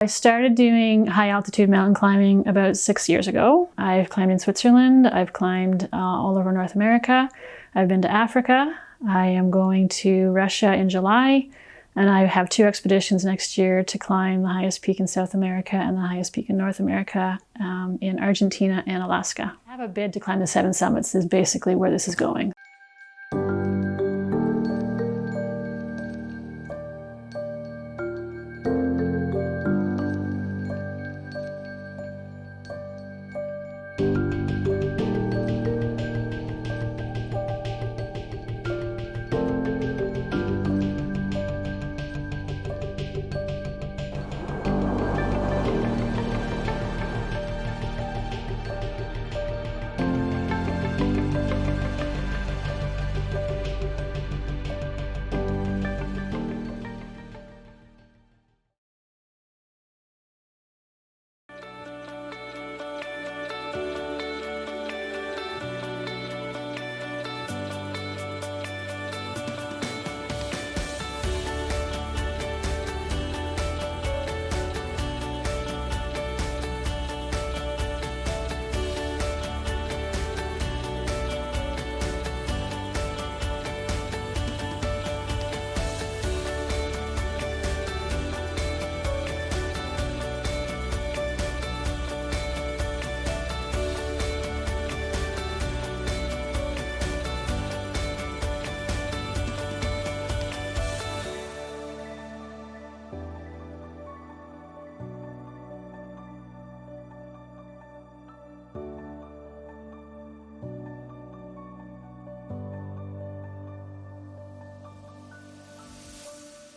I started doing high altitude mountain climbing about 6 years ago. I've climbed in Switzerland. I've climbed all over North America. I've been to Africa. I am going to Russia in July, and I have 2 expeditions next year to climb the highest peak in South America and the highest peak in North America in Argentina and Alaska. I have a bid to climb the 7 summits is basically where this is going.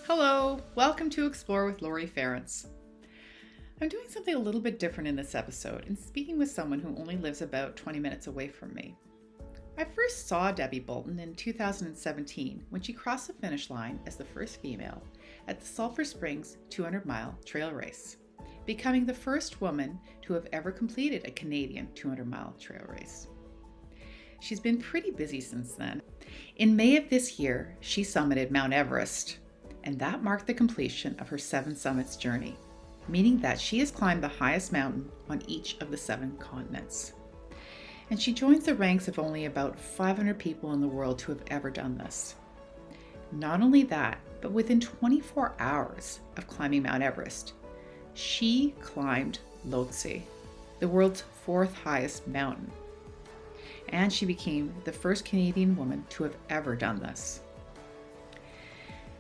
Hello, welcome to Explore with Lori Ference. I'm doing something a little bit different in this episode and speaking with someone who only lives about 20 minutes away from me. I first saw Debbie Bulten in 2017 when she crossed the finish line as the first female at the Sulphur Springs 200-mile trail race, becoming the first woman to have ever completed a Canadian 200-mile trail race. She's been pretty busy since then. In May of this year, she summited Mount Everest, and that marked the completion of her 7 summits journey, meaning that she has climbed the highest mountain on each of the 7 continents. And she joins the ranks of only about 500 people in the world who have ever done this. Not only that, but within 24 hours of climbing Mount Everest, she climbed Lhotse, the world's 4th highest mountain. And she became the first Canadian woman to have ever done this.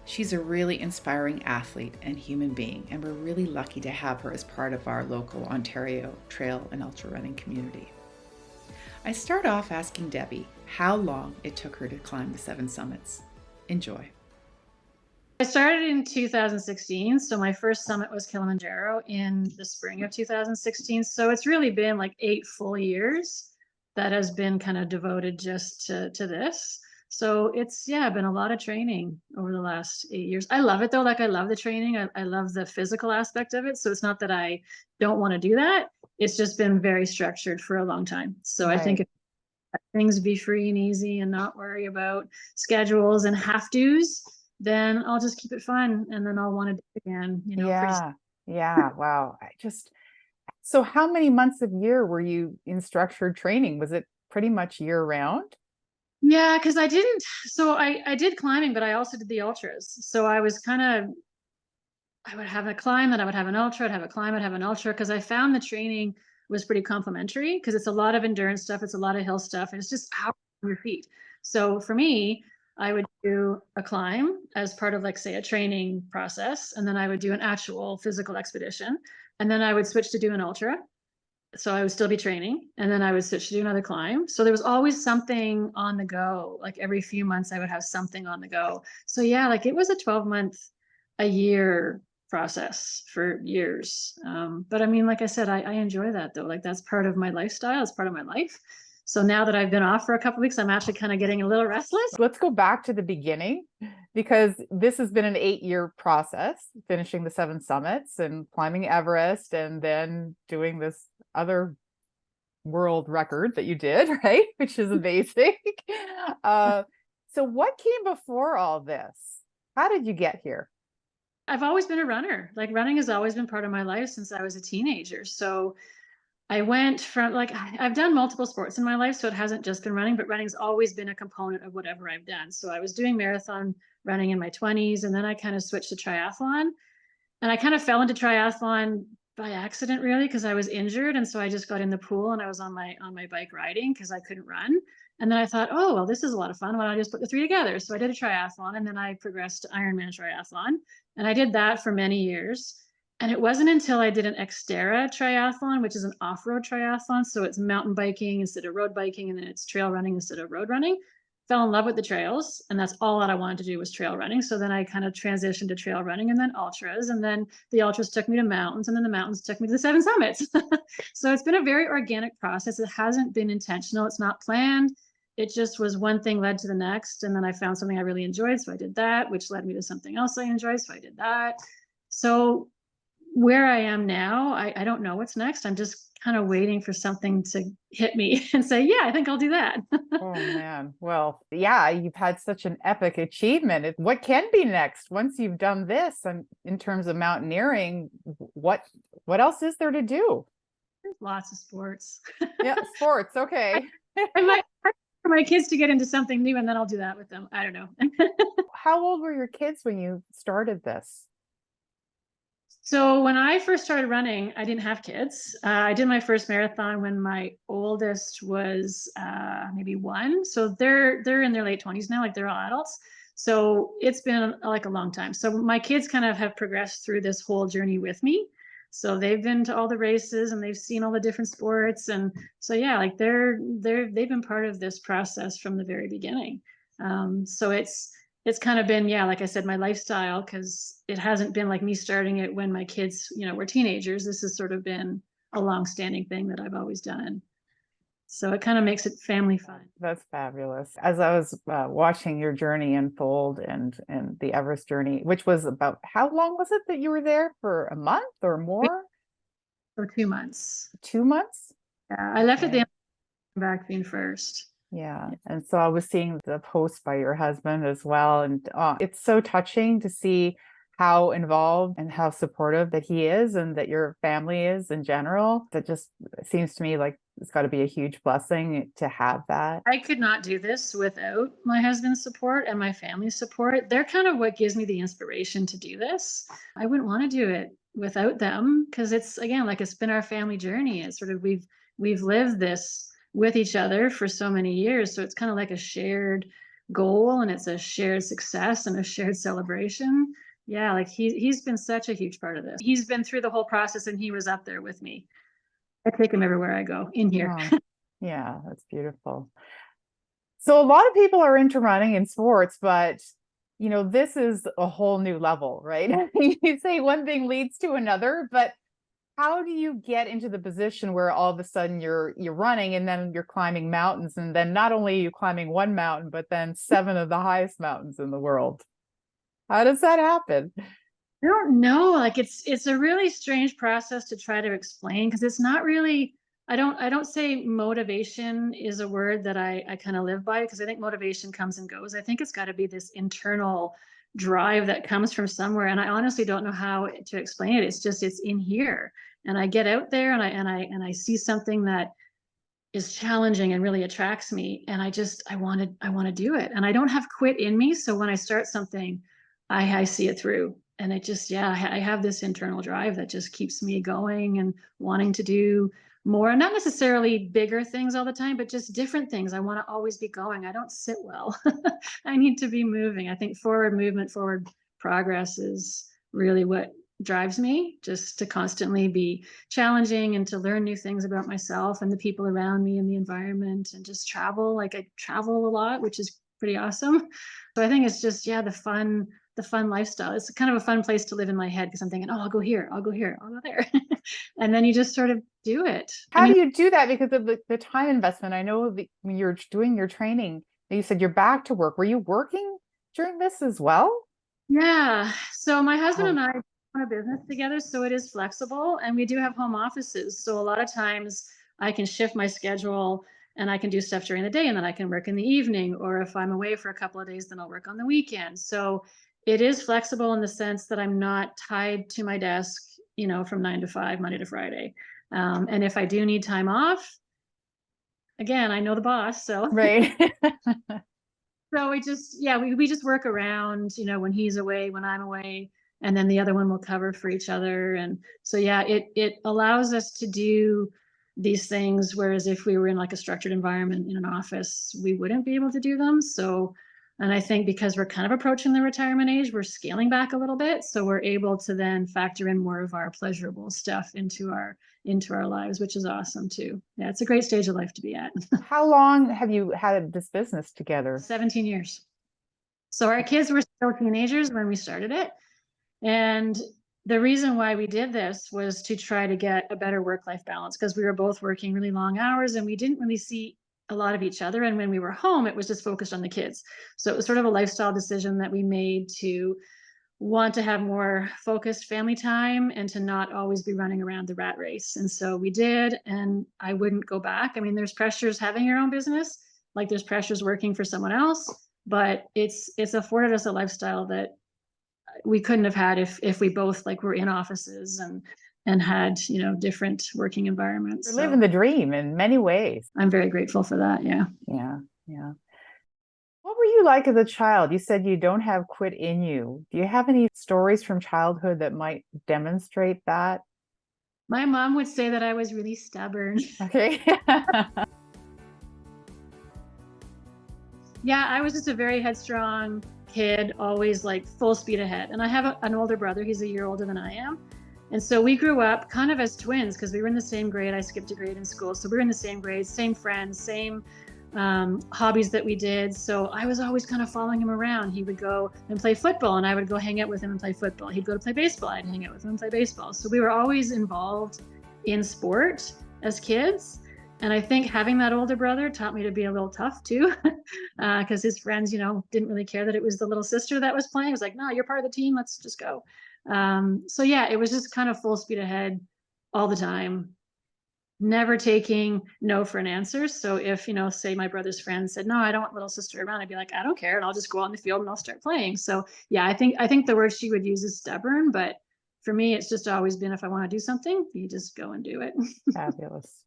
She's a really inspiring athlete and human being, and we're really lucky to have her as part of our local Ontario trail and ultra running community. I start off asking Debbie how long it took her to climb the 7 summits. Enjoy. I started in 2016, so my first summit was Kilimanjaro in the spring of 2016. So it's really been like 8 full years that has been kind of devoted just to this. So it's, been a lot of training over the last 8 years. I love it though. Like I love the training. I love the physical aspect of it. So it's not that I don't want to do that. It's just been very structured for a long time. So right. I think if things be free and easy and not worry about schedules and have-tos, then I'll just keep it fun. And then I'll want to do it again, Yeah. Wow. So how many months of year were you in structured training? Was it pretty much year round? Yeah, because I did climbing, but I also did the ultras. So I was I would have a climb, then I would have an ultra, I'd have a climb, I'd have an ultra, because I found the training was pretty complementary because it's a lot of endurance stuff, it's a lot of hill stuff, and it's just out on your feet. So for me, I would do a climb as part of, like, say, a training process, and then I would do an actual physical expedition, and then I would switch to do an ultra. So I would still be training, and then I would switch to do another climb. So there was always something on the go. Like every few months I would have something on the go. So yeah, like it was a 12-month a year process for years. But I mean, like I said, I enjoy that though. Like that's part of my lifestyle. It's part of my life. So now that I've been off for a couple of weeks, I'm actually kind of getting a little restless. Let's go back to the beginning, because this has been an 8-year process, finishing the 7 summits and climbing Everest, and then doing this other world record that you did, right? Which is amazing. So what came before all this? How did you get here? I've always been a runner. Like running has always been part of my life since I was a teenager. So I went from like I've done multiple sports in my life, so it hasn't just been running, but running's always been a component of whatever I've done. So I was doing marathon running in my 20s, and then I kind of switched to triathlon. And I kind of fell into triathlon by accident, really, because I was injured, and so I just got in the pool and I was on my bike riding because I couldn't run. And then I thought, oh well, this is a lot of fun. Why don't I just put the three together? So I did a triathlon, and then I progressed to Ironman triathlon, and I did that for many years. And it wasn't until I did an Xterra triathlon, which is an off-road triathlon, so it's mountain biking instead of road biking, and then it's trail running instead of road running. Fell in love with the trails, and that's all that I wanted to do was trail running. So then I kind of transitioned to trail running and then ultras, and then the ultras took me to mountains, and then the mountains took me to the seven summits. So it's been a very organic process. It hasn't been intentional. It's not planned. It just was one thing led to the next, and then I found something I really enjoyed, so I did that, which led me to something else I enjoyed, so I did that. So where I am now, I don't know what's next. I'm just kind of waiting for something to hit me and say, yeah, I think I'll do that. Oh man. Well, yeah, you've had such an epic achievement. What can be next once you've done this? And in terms of mountaineering, what else is there to do? There's lots of sports. Yeah, sports. Okay. I might for my kids to get into something new, and then I'll do that with them. I don't know. How old were your kids when you started this? So when I first started running, I didn't have kids. I did my first marathon when my oldest was maybe one. So they're in their late 20s now, like they're all adults. So it's been like a long time. So my kids kind of have progressed through this whole journey with me. So they've been to all the races and they've seen all the different sports. And so yeah, like they've been part of this process from the very beginning. So it's kind of been, yeah, like I said, my lifestyle, because it hasn't been like me starting it when my kids, were teenagers. This has sort of been a long-standing thing that I've always done. So it kind of makes it family fun. That's fabulous. As I was watching your journey unfold and the Everest journey, which was about how long was it that you were there for a month or more? For 2 months. 2 months? Yeah, I left at the Okay. end of back being first. Yeah. And so I was seeing the post by your husband as well. And it's so touching to see how involved and how supportive that he is and that your family is in general. That just seems to me like it's got to be a huge blessing to have that. I could not do this without my husband's support and my family's support. They're kind of what gives me the inspiration to do this. I wouldn't want to do it without them because it's again like it's been our family journey. It's sort of we've lived this with each other for so many years. So it's kind of like a shared goal and it's a shared success and a shared celebration. Yeah, like he's been such a huge part of this. He's been through the whole process and he was up there with me. I take him everywhere I go in here. Oh, yeah, that's beautiful. So a lot of people are into running and sports, but this is a whole new level, right? You say one thing leads to another, but how do you get into the position where all of a sudden you're running and then you're climbing mountains, and then not only are you climbing one mountain, but then seven of the highest mountains in the world? How does that happen? I don't know. Like it's a really strange process to try to explain because it's not really. I don't say motivation is a word that I kind of live by because I think motivation comes and goes. I think it's got to be this internal drive that comes from somewhere, and I honestly don't know how to explain it. It's just it's in here, and I get out there and I see something that is challenging and really attracts me, and I want to do it, and I don't have quit in me. So when I start something, I see it through. And it just, yeah, I have this internal drive that just keeps me going and wanting to do more, and not necessarily bigger things all the time, but just different things. I want to always be going. I don't sit well. I need to be moving. I think forward movement, forward progress is really what drives me, just to constantly be challenging and to learn new things about myself and the people around me and the environment, and just travel. Like I travel a lot, which is pretty awesome. So I think it's just, yeah, the fun lifestyle. It's kind of a fun place to live in my head because I'm thinking, oh, I'll go here, I'll go here, I'll go there. And then you just sort of do it. I How mean, do you do that? Because of the time investment. I know that when you're doing your training, you said you're back to work. Were you working during this as well? yeah. So my husband Oh, and I run a business together, so it is flexible, and we do have home offices. So a lot of times I can shift my schedule and I can do stuff during the day and then I can work in the evening. Or if I'm away for a couple of days, then I'll work on the weekend. So it is flexible in the sense that I'm not tied to my desk, from 9 to 5, Monday to Friday. And if I do need time off, again, I know the boss, so Right. so we just work around, when he's away, when I'm away, and then the other one will cover for each other. And so yeah, it allows us to do these things, whereas if we were in like a structured environment in an office, we wouldn't be able to do them. So, and I think because we're kind of approaching the retirement age, we're scaling back a little bit, so we're able to then factor in more of our pleasurable stuff into our lives, which is awesome too. Yeah, it's a great stage of life to be at. How long have you had this business together? 17 years. So our kids were still teenagers when we started it. And the reason why we did this was to try to get a better work-life balance, because we were both working really long hours and we didn't really see a lot of each other. And when we were home, it was just focused on the kids. So it was sort of a lifestyle decision that we made to want to have more focused family time and to not always be running around the rat race. And so we did, and I wouldn't go back. I mean, there's pressures having your own business, like there's pressures working for someone else, but it's afforded us a lifestyle that we couldn't have had if we both like were in offices and had, different working environments. You're living the dream in many ways. I'm very grateful for that. Yeah. Yeah. Yeah. What were you like as a child? You said you don't have quit in you. Do you have any stories from childhood that might demonstrate that? My mom would say that I was really stubborn. Okay. Yeah, I was just a very headstrong kid, always like full speed ahead. And I have an older brother. He's a year older than I am. And so we grew up kind of as twins because we were in the same grade. I skipped a grade in school. So we were in the same grade, same friends, same hobbies that we did. So I was always kind of following him around. He would go and play football and I would go hang out with him and play football. He'd go to play baseball. I'd hang out with him and play baseball. So we were always involved in sport as kids. And I think having that older brother taught me to be a little tough too, because his friends, didn't really care that it was the little sister that was playing. It was like, no, you're part of the team. Let's just go. So yeah, it was just kind of full speed ahead all the time, never taking no for an answer. So if, say my brother's friend said, no, I don't want little sister around, I'd be like, I don't care. And I'll just go on the field and I'll start playing. So yeah, I think the word she would use is stubborn, but for me, it's just always been, if I want to do something, you just go and do it. Fabulous.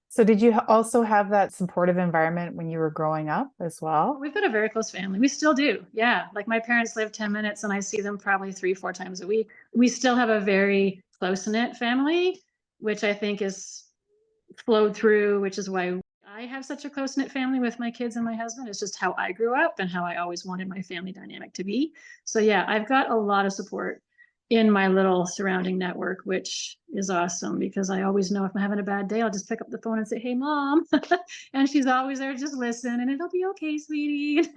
So did you also have that supportive environment when you were growing up as well? We've got a very close family. We still do. Yeah. Like my parents live 10 minutes and I see them probably 3-4 times a week. We still have a very close-knit family, which I think is flowed through, which is why I have such a close-knit family with my kids and my husband. It's just how I grew up and how I always wanted my family dynamic to be. So yeah, I've got a lot of support in my little surrounding network, which is awesome because I always know if I'm having a bad day, I'll just pick up the phone and say, hey, Mom. And she's always there, just listen and it'll be okay, sweetie.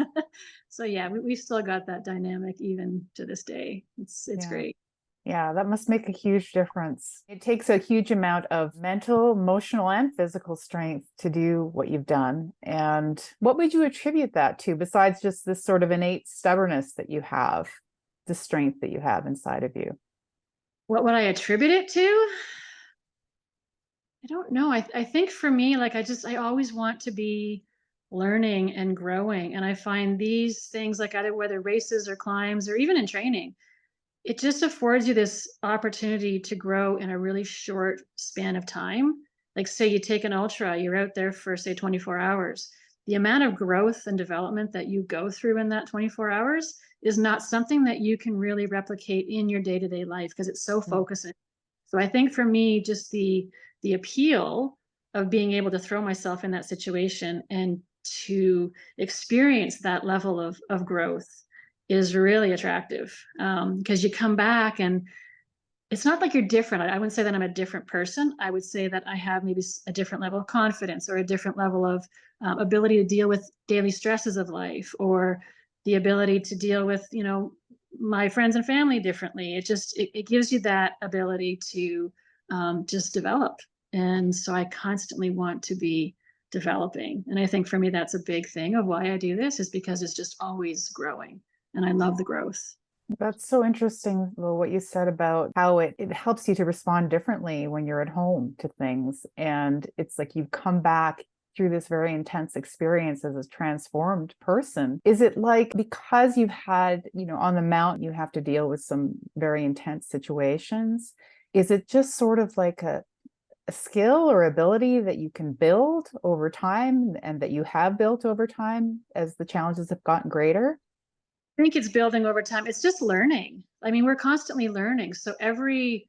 So yeah, we've still got that dynamic even to this day. It's great. Yeah, that must make a huge difference. It takes a huge amount of mental, emotional, and physical strength to do what you've done. And what would you attribute that to besides just this sort of innate stubbornness that you have? The strength that you have inside of you? What would I attribute it to? I don't know. I think for me, like I always want to be learning and growing. And I find these things, like either whether races or climbs or even in training, it just affords you this opportunity to grow in a really short span of time. Like say you take an ultra, you're out there for say 24 hours. The amount of growth and development that you go through in that 24 hours is not something that you can really replicate in your day-to-day life because it's so focusing. So I think for me, just the appeal of being able to throw myself in that situation and to experience that level of growth is really attractive, because you come back and it's not like you're different. I wouldn't say that I'm a different person. I would say that I have maybe a different level of confidence or a different level of ability to deal with daily stresses of life, or the ability to deal with, my friends and family differently. It gives you that ability to just develop. And so I constantly want to be developing. And I think for me, that's a big thing of why I do this, is because it's just always growing. And I love the growth. That's so interesting, Lo, what you said about how it helps you to respond differently when you're at home to things. And it's like you've come back through this very intense experience as a transformed person. Is it like, because you've had, on the mountain, you have to deal with some very intense situations? Is it just sort of like a skill or ability that you can build over time, and that you have built over time as the challenges have gotten greater? I think it's building over time. It's just learning. I mean, we're constantly learning. So every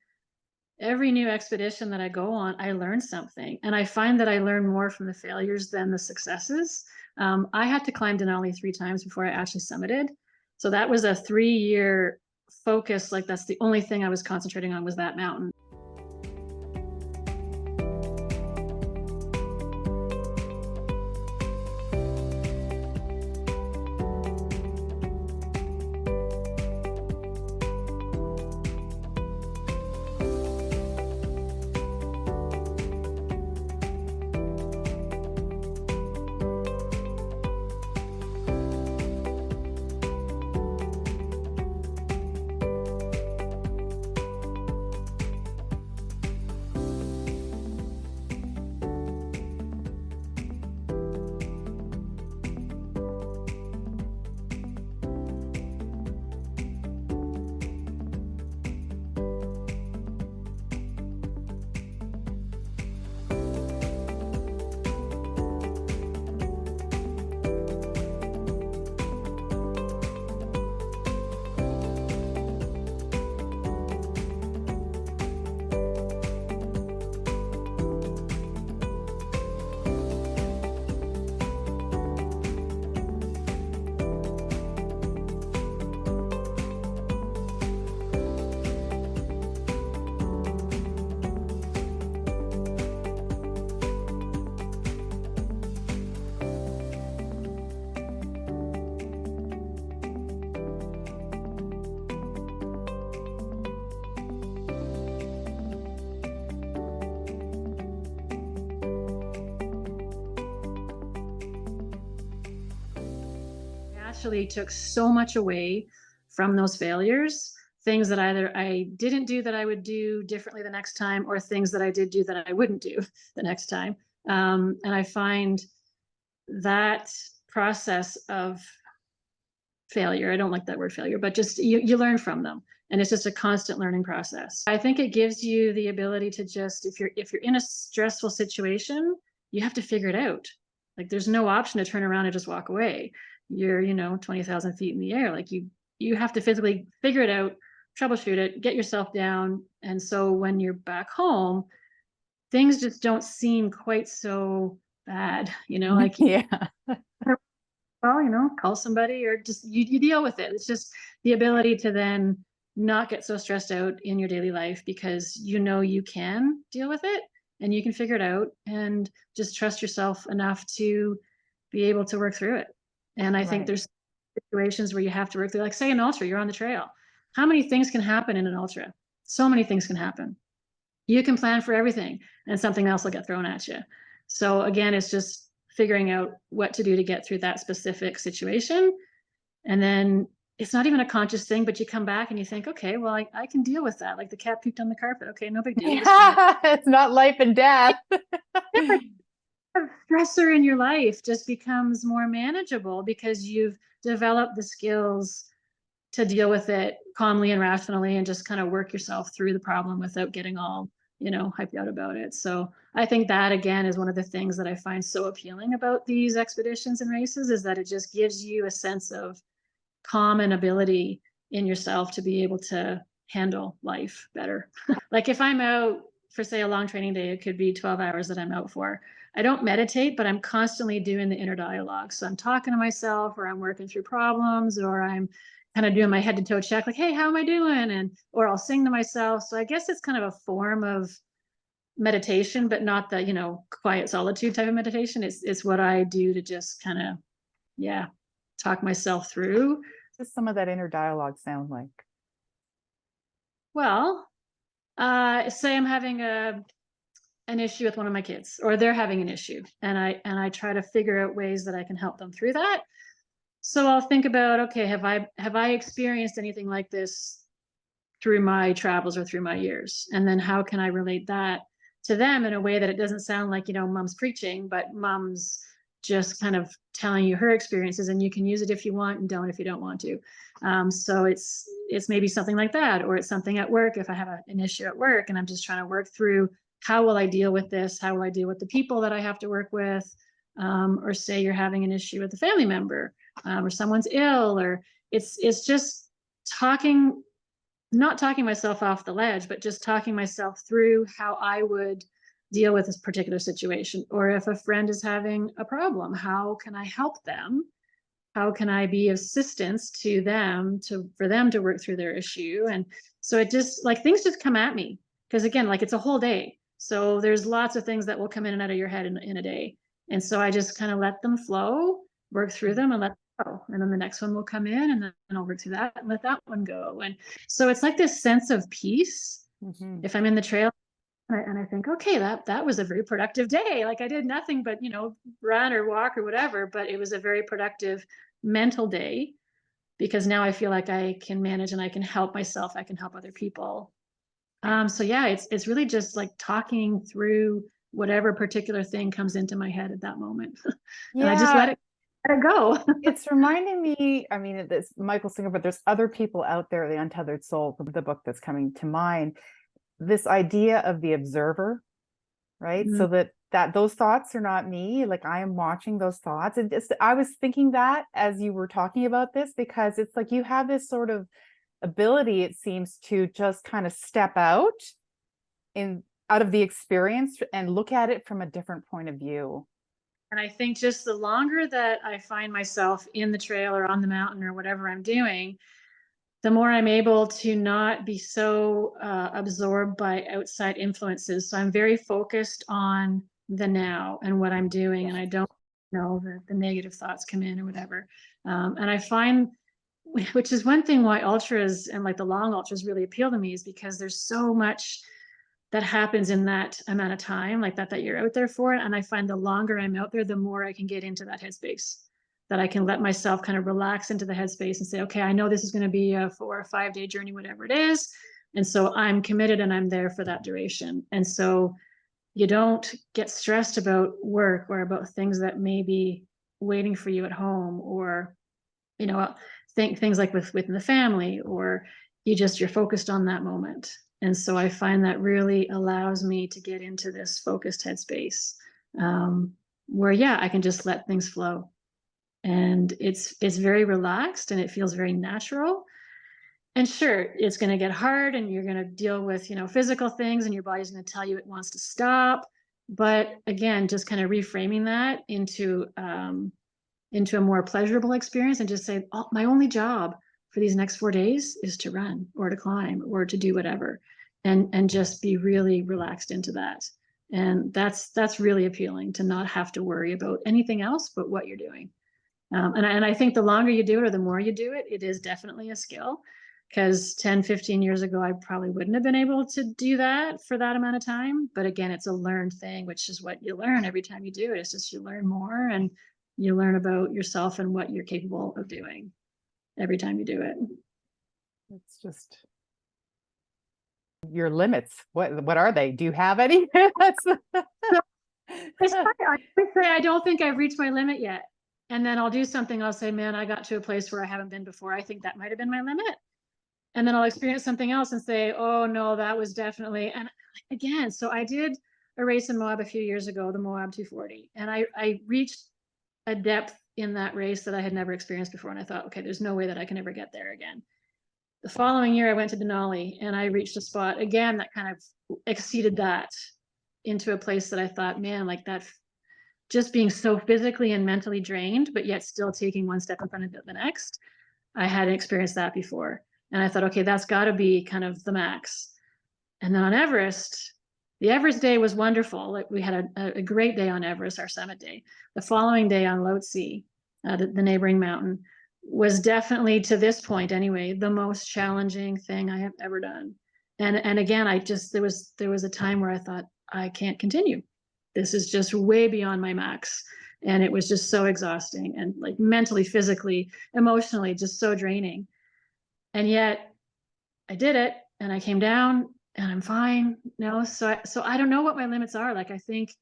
new expedition that I go on, I learn something. And I find that I learn more from the failures than the successes. I had to climb Denali 3 times before I actually summited. So that was a 3-year focus. Like, that's the only thing I was concentrating on, was that mountain. Actually took so much away from those failures, things that either I didn't do that I would do differently the next time, or things that I did do that I wouldn't do the next time. And I find that process of failure, I don't like that word failure, but just you learn from them. And it's just a constant learning process. I think it gives you the ability to just, if you're in a stressful situation, you have to figure it out. Like, there's no option to turn around and just walk away. You're 20,000 feet in the air. Like, you have to physically figure it out, troubleshoot it, get yourself down. And so when you're back home, things just don't seem quite so bad, like, Yeah. well, call somebody, or just you deal with it. It's just the ability to then not get so stressed out in your daily life, because you can deal with it and you can figure it out, and just trust yourself enough to be able to work through it. And I think Right. there's situations where you have to work through, like, say, an ultra, you're on the trail. How many things can happen in an ultra? So many things can happen. You can plan for everything and something else will get thrown at you. So again, it's just figuring out what to do to get through that specific situation. And then it's not even a conscious thing, but you come back and you think, okay, well, I can deal with that. Like, the cat pooped on the carpet. Okay, no big deal. Yeah, it's not life and death. Stressor in your life just becomes more manageable because you've developed the skills to deal with it calmly and rationally, and just kind of work yourself through the problem without getting all, hyped out about it. So I think that, again, is one of the things that I find so appealing about these expeditions and races, is that it just gives you a sense of calm and ability in yourself to be able to handle life better. Like, if I'm out for, say, a long training day, it could be 12 hours that I'm out for. I don't meditate, but I'm constantly doing the inner dialogue. So I'm talking to myself, or I'm working through problems, or I'm kind of doing my head to toe check, like, hey, how am I doing? Or I'll sing to myself. So I guess it's kind of a form of meditation, but not the, quiet solitude type of meditation. It's what I do to just kind of, talk myself through. Just some of that inner dialogue sound like? Well, say I'm having an issue with one of my kids, or they're having an issue, and I try to figure out ways that I can help them through that. So I'll think about, okay, have I experienced anything like this through my travels or through my years? And then how can I relate that to them in a way that it doesn't sound like, mom's preaching, but mom's just kind of telling you her experiences, and you can use it if you want and don't if you don't want to. So it's maybe something like that, or it's something at work. If I have an issue at work and I'm just trying to work through, how will I deal with this? How will I deal with the people that I have to work with? Or say you're having an issue with a family member, or someone's ill, or it's just talking, not talking myself off the ledge, but just talking myself through how I would deal with this particular situation. Or if a friend is having a problem, how can I help them? How can I be assistance to them for them to work through their issue? And so it just, like, things just come at me, because again, like, it's a whole day. So there's lots of things that will come in and out of your head in a day. And so I just kind of let them flow, work through them, and let them go. And then the next one will come in, and then I'll work through that and let that one go. And so it's like this sense of peace. If I'm in the trail and I think, okay, that was a very productive day. Like, I did nothing but, run or walk or whatever, but it was a very productive mental day, because now I feel like I can manage and I can help myself. I can help other people. So yeah, it's really just like talking through whatever particular thing comes into my head at that moment. And I just let it go. It's reminding me, I mean, this Michael Singer, but there's other people out there, The Untethered Soul, the book that's coming to mind, this idea of the observer, right? So that those thoughts are not me, like I am watching those thoughts. And I was thinking that as you were talking about this, because it's like you have this sort of ability, it seems, to just kind of step out of the experience and look at it from a different point of view. And I think just the longer that I find myself in the trail or on the mountain or whatever I'm doing, the more I'm able to not be so absorbed by outside influences. So I'm very focused on the now and what I'm doing, and I don't know the negative thoughts come in or whatever. And I find, which is one thing why ultras and like the long ultras really appeal to me, is because there's so much that happens in that amount of time, like that you're out there for. And I find the longer I'm out there, the more I can get into that headspace, that I can let myself kind of relax into the headspace and say, okay, I know this is going to be a 4 or 5 day journey, whatever it is. And so I'm committed and I'm there for that duration. And so you don't get stressed about work or about things that may be waiting for you at home, or, things like within the family, or you're focused on that moment. And so I find that really allows me to get into this focused headspace, where, I can just let things flow. And it's very relaxed and it feels very natural. And sure, it's going to get hard and you're going to deal with, physical things, and your body's going to tell you it wants to stop. But again, just kind of reframing that into a more pleasurable experience, and just say, oh, my only job for these next 4 days is to run or to climb or to do whatever, and just be really relaxed into that. And that's really appealing, to not have to worry about anything else but what you're doing. And I think the longer you do it or the more you do it, it is definitely a skill, because 10, 15 years ago, I probably wouldn't have been able to do that for that amount of time. But again, it's a learned thing, which is what you learn every time you do it. It's just you learn more, and you learn about yourself and what you're capable of doing every time you do it. It's just your limits. What are they? Do you have any? I say I don't think I've reached my limit yet. And then I'll do something. I'll say, man, I got to a place where I haven't been before. I think that might have been my limit. And then I'll experience something else and say, oh no, that was definitely. And again, so I did a race in Moab a few years ago, the Moab 240. And I reached a depth in that race that I had never experienced before. And I thought, okay, there's no way that I can ever get there again. The following year I went to Denali and I reached a spot again that kind of exceeded that, into a place that I thought, man, like that, just being so physically and mentally drained, but yet still taking one step in front of the next. I hadn't experienced that before. And I thought, okay, that's got to be kind of the max. And then on Everest, the Everest day was wonderful. Like, we had a great day on Everest, our summit day. The following day on Lhotse, the neighboring mountain, was definitely, to this point anyway, the most challenging thing I have ever done. And again, there was a time where I thought, I can't continue. This is just way beyond my max. And it was just so exhausting, and like mentally, physically, emotionally, just so draining. And yet I did it, and I came down and I'm fine. No, so I don't know what my limits are. Like, I think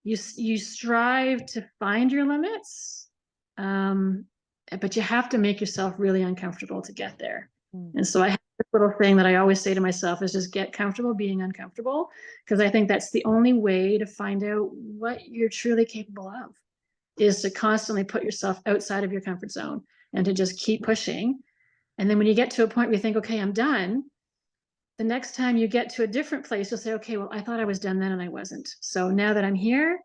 you strive to find your limits, but you have to make yourself really uncomfortable to get there. And so I have this little thing that I always say to myself is just get comfortable being uncomfortable, because I think that's the only way to find out what you're truly capable of, is to constantly put yourself outside of your comfort zone and to just keep pushing. And then when you get to a point where you think, okay, I'm done, the next time you get to a different place, you'll say, okay, well, I thought I was done then and I wasn't. So now that I'm here,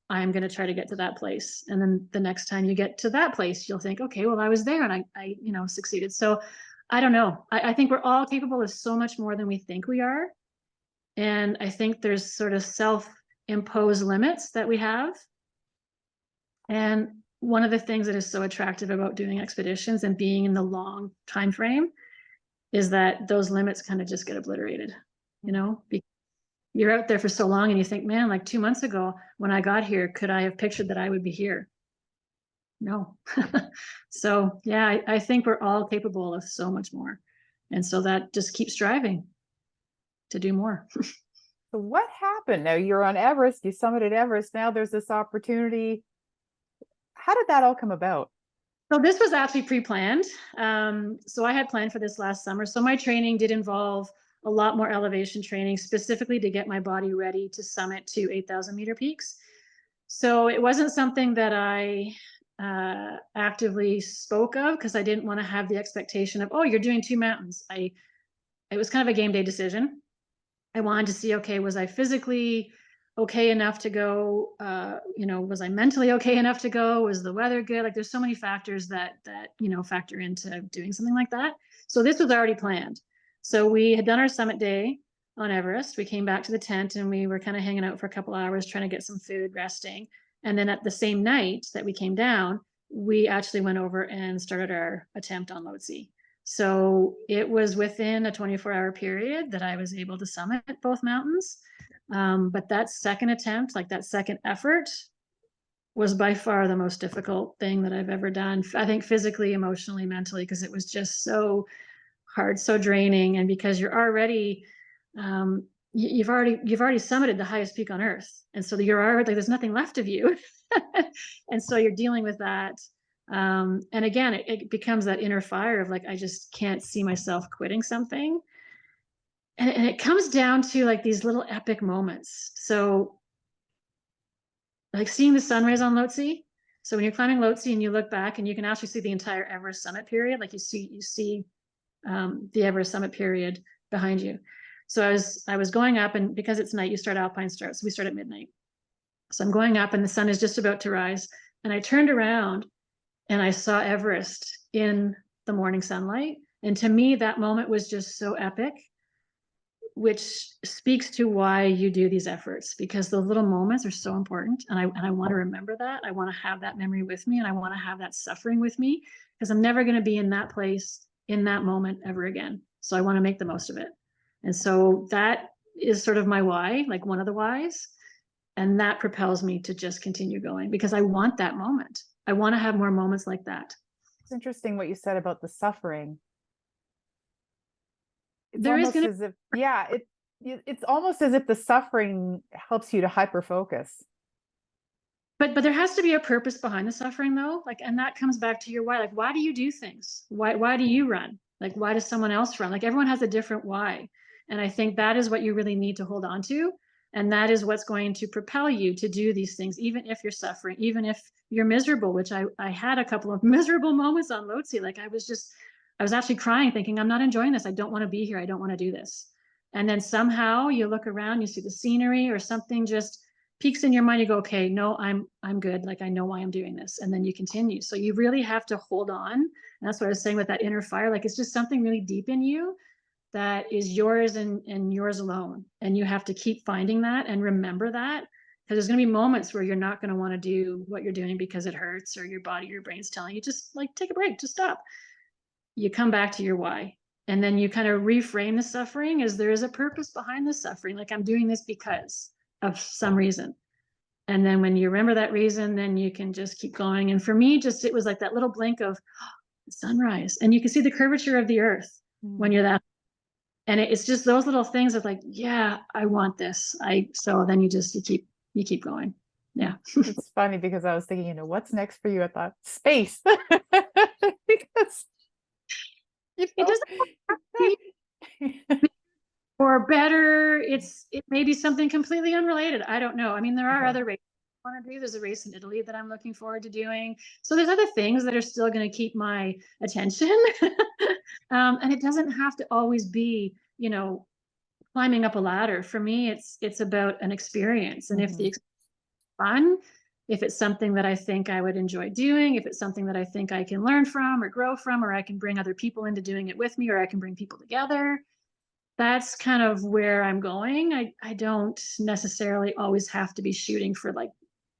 I'm going to try to get to that place. And then the next time you get to that place, you'll think, okay, well, I was there and I succeeded. So I don't know. I think we're all capable of so much more than we think we are. And I think there's sort of self-imposed limits that we have. And one of the things that is so attractive about doing expeditions and being in the long time frame is that those limits kind of just get obliterated, because you're out there for so long and you think, man, like 2 months ago when I got here, could I have pictured that I would be here? No. So yeah, I think we're all capable of so much more. And so that just keeps striving to do more. So what happened? Now you're on Everest, you summited Everest. Now there's this opportunity. How did that all come about? So this was actually pre-planned. So I had planned for this last summer. So my training did involve a lot more elevation training, specifically to get my body ready to summit to 8,000 meter peaks. So it wasn't something that I actively spoke of, because I didn't want to have the expectation of, oh, you're doing 2 mountains. It was kind of a game day decision. I wanted to see, okay, was I physically okay enough to go? Was I mentally okay enough to go? Was the weather good? Like, there's so many factors that factor into doing something like that. So this was already planned. So we had done our summit day on Everest. We came back to the tent and we were kind of hanging out for a couple hours, trying to get some food, resting. And then at the same night that we came down, we actually went over and started our attempt on Lhotse. So it was within a 24-hour period that I was able to summit both mountains. But that second attempt, like that second effort, was by far the most difficult thing that I've ever done. I think physically, emotionally, mentally, because it was just so hard, so draining. And because you're already, you've already summited the highest peak on Earth. And so you're already like, there's nothing left of you. And so you're dealing with that. And again, it becomes that inner fire of like, I just can't see myself quitting something. And it comes down to like these little epic moments. So like seeing the sunrise on Lhotse. So when you're climbing Lhotse and you look back and you can actually see the entire Everest summit period, like you see the Everest summit period behind you. So I was going up, and because it's night, you start alpine start. So we start at midnight. So I'm going up and the sun is just about to rise. And I turned around and I saw Everest in the morning sunlight. And to me, that moment was just so epic, which speaks to why you do these efforts, because those little moments are so important. And I want to remember that. I want to have that memory with me, and I want to have that suffering with me, because I'm never going to be in that place in that moment ever again. So I want to make the most of it. And so that is sort of my why, like one of the whys. And that propels me to just continue going, because I want that moment. I want to have more moments like that. It's interesting what you said about the suffering. It's almost as if the suffering helps you to hyper focus. But there has to be a purpose behind the suffering, though. Like, and that comes back to your why. Like, why do you do things? Why do you run? Like, why does someone else run? Like, everyone has a different why. And I think that is what you really need to hold on to. And that is what's going to propel you to do these things, even if you're suffering, even if you're miserable, which I had a couple of miserable moments on Lhotse. Like, I was actually crying, thinking, I'm not enjoying this. I don't want to be here. I don't want to do this. And then somehow you look around, you see the scenery or something just peaks in your mind. You go, okay, no, I'm good. Like, I know why I'm doing this. And then you continue. So you really have to hold on. And that's what I was saying with that inner fire. Like, it's just something really deep in you that is yours and yours alone. And you have to keep finding that and remember that, because there's going to be moments where you're not going to want to do what you're doing because it hurts, or your body, your brain's telling you, just like, take a break, just stop. You come back to your why. And then you kind of reframe the suffering as there is a purpose behind the suffering. Like, I'm doing this because of some reason. And then when you remember that reason, then you can just keep going. And for me, it was like that little blink of sunrise, and you can see the curvature of the earth when you're that. And it's just those little things of like, yeah, I want this. So then you keep going. Yeah. It's funny because I was thinking, you know, what's next for you? I thought space. Because, you It know, doesn't have to be or better. It may be something completely unrelated. I don't know. I mean, there are okay. other races I want to do. There's a race in Italy that I'm looking forward to doing. So there's other things that are still going to keep my attention. And it doesn't have to always be, you know, climbing up a ladder. For me, it's about an experience. And if the Mhm. fun, if it's something that I think I would enjoy doing, if it's something that I think I can learn from or grow from, or I can bring other people into doing it with me, or I can bring people together, that's kind of where I'm going. I don't necessarily always have to be shooting for like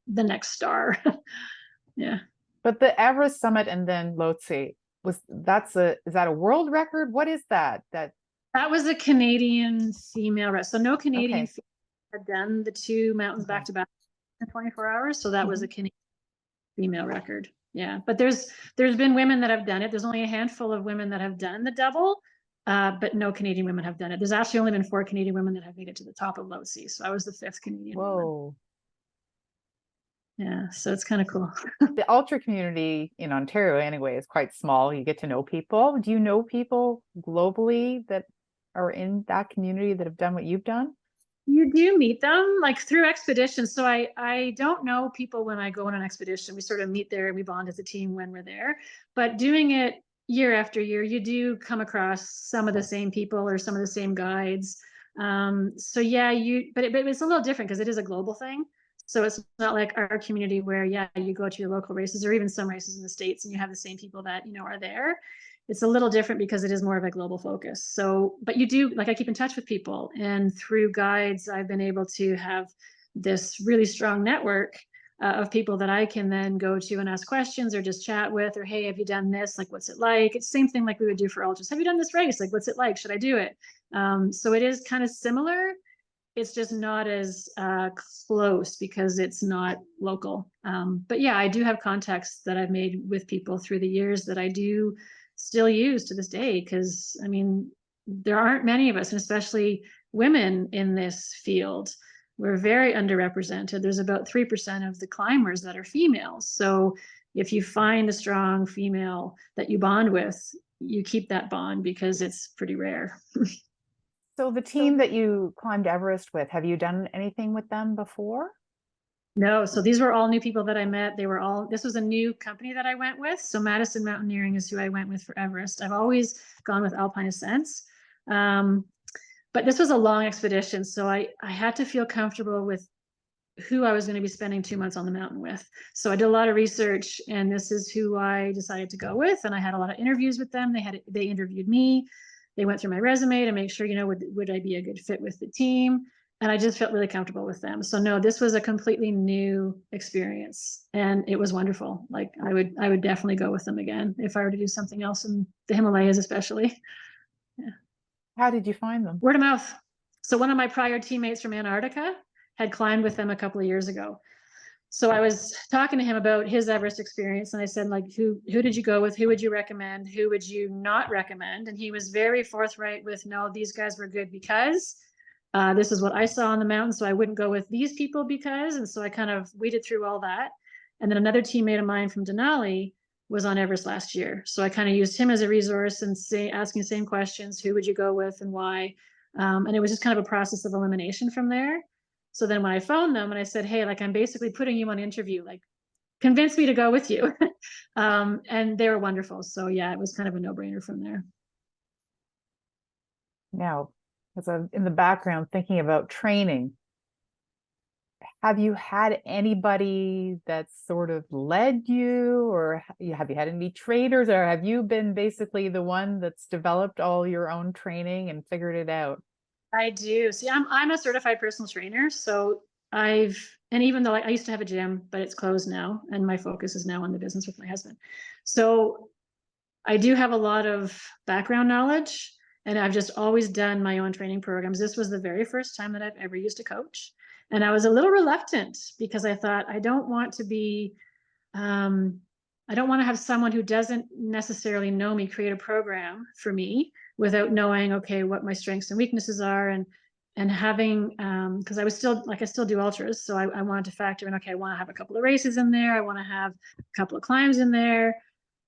the next star. Yeah. But the Everest summit and then Lhotse is that a world record? What is that? That was a Canadian female rest. So no Canadian Okay. female had done the two mountains back Okay. to back in 24 hours. So that was a Mhm. Canadian female record. Yeah. But there's been women that have done it. There's only a handful of women that have done the double. But no Canadian women have done it. There's actually only been 4 Canadian women that have made it to the top of Lhotse. So I was the 5th Canadian woman. Whoa. Yeah. So it's kind of cool. The ultra community in Ontario anyway is quite small. You get to know people. Do you know people globally that are in that community that have done what you've done? You do meet them like through expeditions. So I don't know people when I go on an expedition. We sort of meet there and we bond as a team when we're there. But doing it year after year, you do come across some of the same people or some of the same guides. So yeah, but it's a little different because it is a global thing. So it's not like our community where, yeah, you go to your local races or even some races in the States and you have the same people that, you know, are there. It's a little different because it is more of a global focus. So, but you do, like, I keep in touch with people, and through guides, I've been able to have this really strong network of people that I can then go to and ask questions or just chat with, or, hey, have you done this? Like, what's it like? It's the same thing like we would do for ultras. Have you done this race? Like, what's it like? Should I do it? So it is kind of similar. It's just not as close because it's not local. But yeah, I do have contacts that I've made with people through the years that I do still use to this day. Because I mean, there aren't many of us, and especially women in this field. We're very underrepresented. There's about 3% of the climbers that are females. So if you find a strong female that you bond with, you keep that bond because it's pretty rare. So the team that you climbed Everest with, have you done anything with them before? No, so these were all new people that I met. This was a new company that I went with. So Madison Mountaineering is who I went with for Everest. I've always gone with alpine ascents. But this was a long expedition. So I had to feel comfortable with who I was going to be spending 2 months on the mountain with. So I did a lot of research, and this is who I decided to go with. And I had a lot of interviews with them. They interviewed me. They went through my resume to make sure, you know, would I be a good fit with the team? And I just felt really comfortable with them. So no, this was a completely new experience, and it was wonderful. Like I would definitely go with them again if I were to do something else in the Himalayas, especially. Yeah. How did you find them? Word of mouth. So one of my prior teammates from Antarctica had climbed with them a couple of years ago. So I was talking to him about his Everest experience, and I said, like, who did you go with? Who would you recommend? Who would you not recommend? And he was very forthright with, no, these guys were good because this is what I saw on the mountain, so I wouldn't go with these people because. And so I kind of weeded through all that. And then another teammate of mine from Denali was on Everest last year, so I kind of used him as a resource and asking the same questions: who would you go with and why? And it was just kind of a process of elimination from there. So then when I phoned them and I said, hey, like, I'm basically putting you on interview, like, convince me to go with you. And they were wonderful. So yeah, it was kind of a no-brainer from there. Now, as I'm in the background thinking about training, have you had anybody that sort of led you, or have you had any trainers, or have you been basically the one that's developed all your own training and figured it out? I do. See, I'm a certified personal trainer. So and even though I used to have a gym, but it's closed now, and my focus is now on the business with my husband. So I do have a lot of background knowledge, and I've just always done my own training programs. This was the very first time that I've ever used a coach. And I was a little reluctant because I thought, I don't want to have someone who doesn't necessarily know me create a program for me. without knowing, okay, what my strengths and weaknesses are, and having, because I was still like, I still do ultras, so I wanted to factor in, okay, I want to have a couple of races in there, I want to have a couple of climbs in there.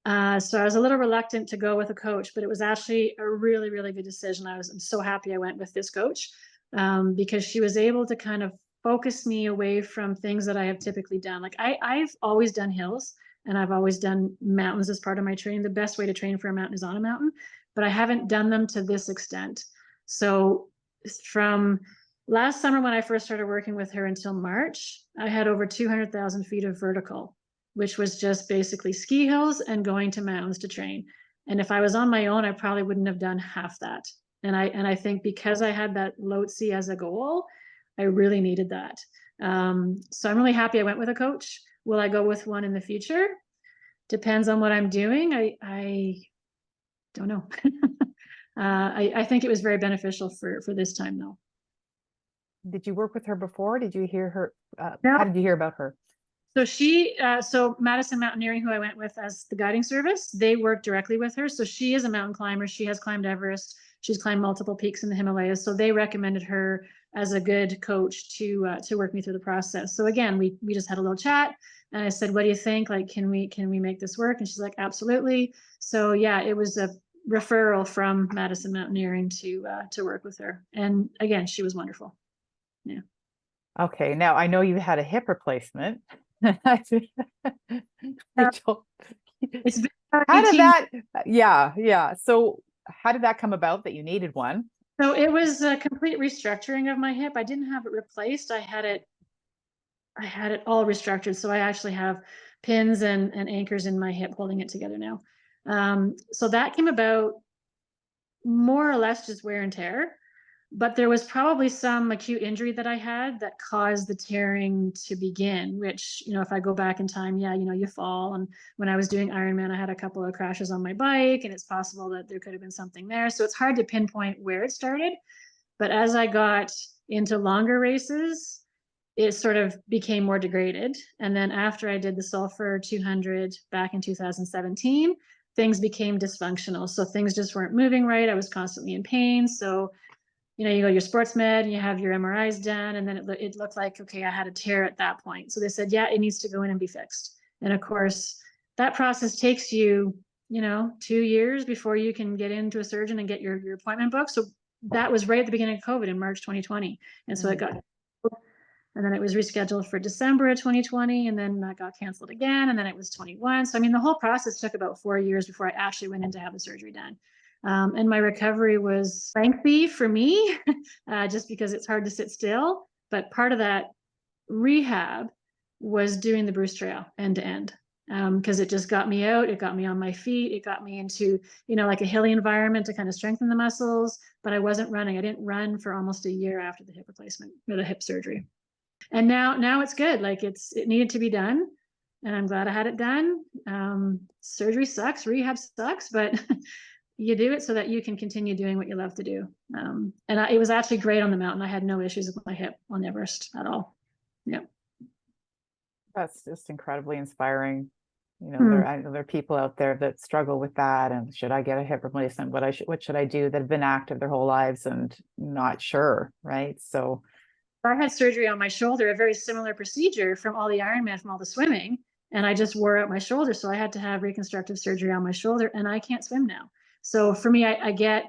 So I was a little reluctant to go with a coach, but it was actually a really, really good decision. I'm so happy I went with this coach, because she was able to kind of focus me away from things that I have typically done. Like I've always done hills, and I've always done mountains as part of my training. The best way to train for a mountain is on a mountain, but I haven't done them to this extent. So from last summer, when I first started working with her, until March, I had over 200,000 feet of vertical, which was just basically ski hills and going to mountains to train. And if I was on my own, I probably wouldn't have done half that. And I think because I had that Lhotse as a goal, I really needed that. So I'm really happy I went with a coach. Will I go with one in the future? Depends on what I'm doing. I don't know. I think it was very beneficial for this time, though. Did you work with her before? Did you hear her? No. How did you hear about her? So so Madison Mountaineering, who I went with as the guiding service, they work directly with her. So she is a mountain climber. She has climbed Everest. She's climbed multiple peaks in the Himalayas. So they recommended her as a good coach to work me through the process. So again, we just had a little chat, and I said, "What do you think? Like, can we make this work?" And she's like, "Absolutely." So yeah, it was a referral from Madison Mountaineering to work with her. And again, she was wonderful. Yeah. Okay, now I know you had a hip replacement. It's been How did 18 that? Yeah. So how did that come about that you needed one? So it was a complete restructuring of my hip. I didn't have it replaced. I had it all restructured. So I actually have pins and anchors in my hip holding it together now. So that came about more or less just wear and tear. But there was probably some acute injury that I had that caused the tearing to begin, which, if I go back in time, yeah, you fall. And when I was doing Ironman, I had a couple of crashes on my bike, and it's possible that there could have been something there. So it's hard to pinpoint where it started. But as I got into longer races, it sort of became more degraded. And then after I did the Sulfur 200 back in 2017, things became dysfunctional. So things just weren't moving right. I was constantly in pain. So you go to your sports med and you have your MRIs done, and then it looked like, okay, I had a tear at that point. So they said, yeah, it needs to go in and be fixed. And of course, that process takes you, 2 years before you can get into a surgeon and get your appointment booked. So that was right at the beginning of COVID in March 2020. And so it got, and then it was rescheduled for December of 2020, and then that got canceled again, and then it was 21. So I mean, the whole process took about 4 years before I actually went in to have the surgery done. And my recovery was lengthy for me, just because it's hard to sit still. But part of that rehab was doing the Bruce Trail end to end, because it just got me out. It got me on my feet. It got me into, like a hilly environment to kind of strengthen the muscles. But I wasn't running. I didn't run for almost a year after the hip replacement or the hip surgery. And now it's good. Like it needed to be done, and I'm glad I had it done. Surgery sucks, rehab sucks, but you do it so that you can continue doing what you love to do. It was actually great on the mountain. I had no issues with my hip on Everest at all. Yeah. That's just incredibly inspiring. Hmm. I know there are people out there that struggle with that. And should I get a hip replacement? What should I do, that have been active their whole lives and not sure, right? So I had surgery on my shoulder, a very similar procedure from all the Ironman, from all the swimming, and I just wore out my shoulder. So I had to have reconstructive surgery on my shoulder, and I can't swim now. So for me, I get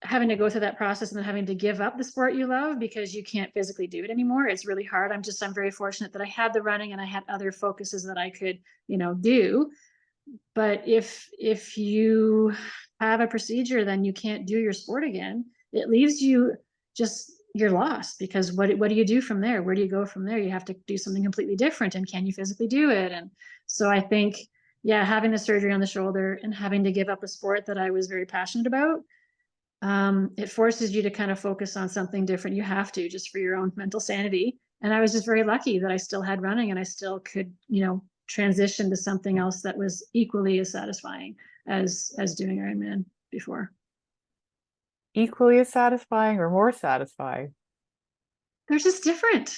having to go through that process and then having to give up the sport you love because you can't physically do it anymore. It's really hard. I'm very fortunate that I had the running and I had other focuses that I could, do. But if you have a procedure, then you can't do your sport again. It leaves you you're lost, because what do you do from there? Where do you go from there? You have to do something completely different. And can you physically do it? And so I think, yeah, having the surgery on the shoulder and having to give up a sport that I was very passionate about, it forces you to kind of focus on something different. You have to, just for your own mental sanity. And I was just very lucky that I still had running and I still could, transition to something else that was equally as satisfying as doing Ironman before. equally as satisfying or more satisfying? They're just different.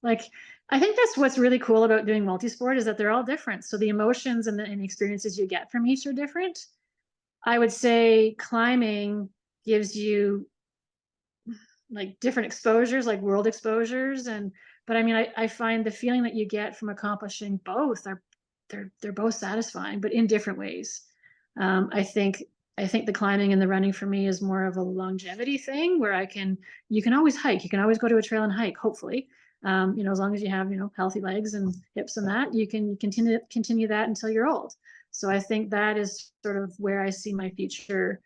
Like, I think that's what's really cool about doing multisport, is that they're all different. So the emotions and the experiences you get from each are different. I would say climbing gives you like different exposures, like world exposures. But I mean, I find the feeling that you get from accomplishing both are, they're both satisfying, but in different ways. I think the climbing and the running for me is more of a longevity thing where you can always hike, you can always go to a trail and hike, hopefully. As long as you have, healthy legs and hips and that, you can continue that until you're old. So I think that is sort of where I see my future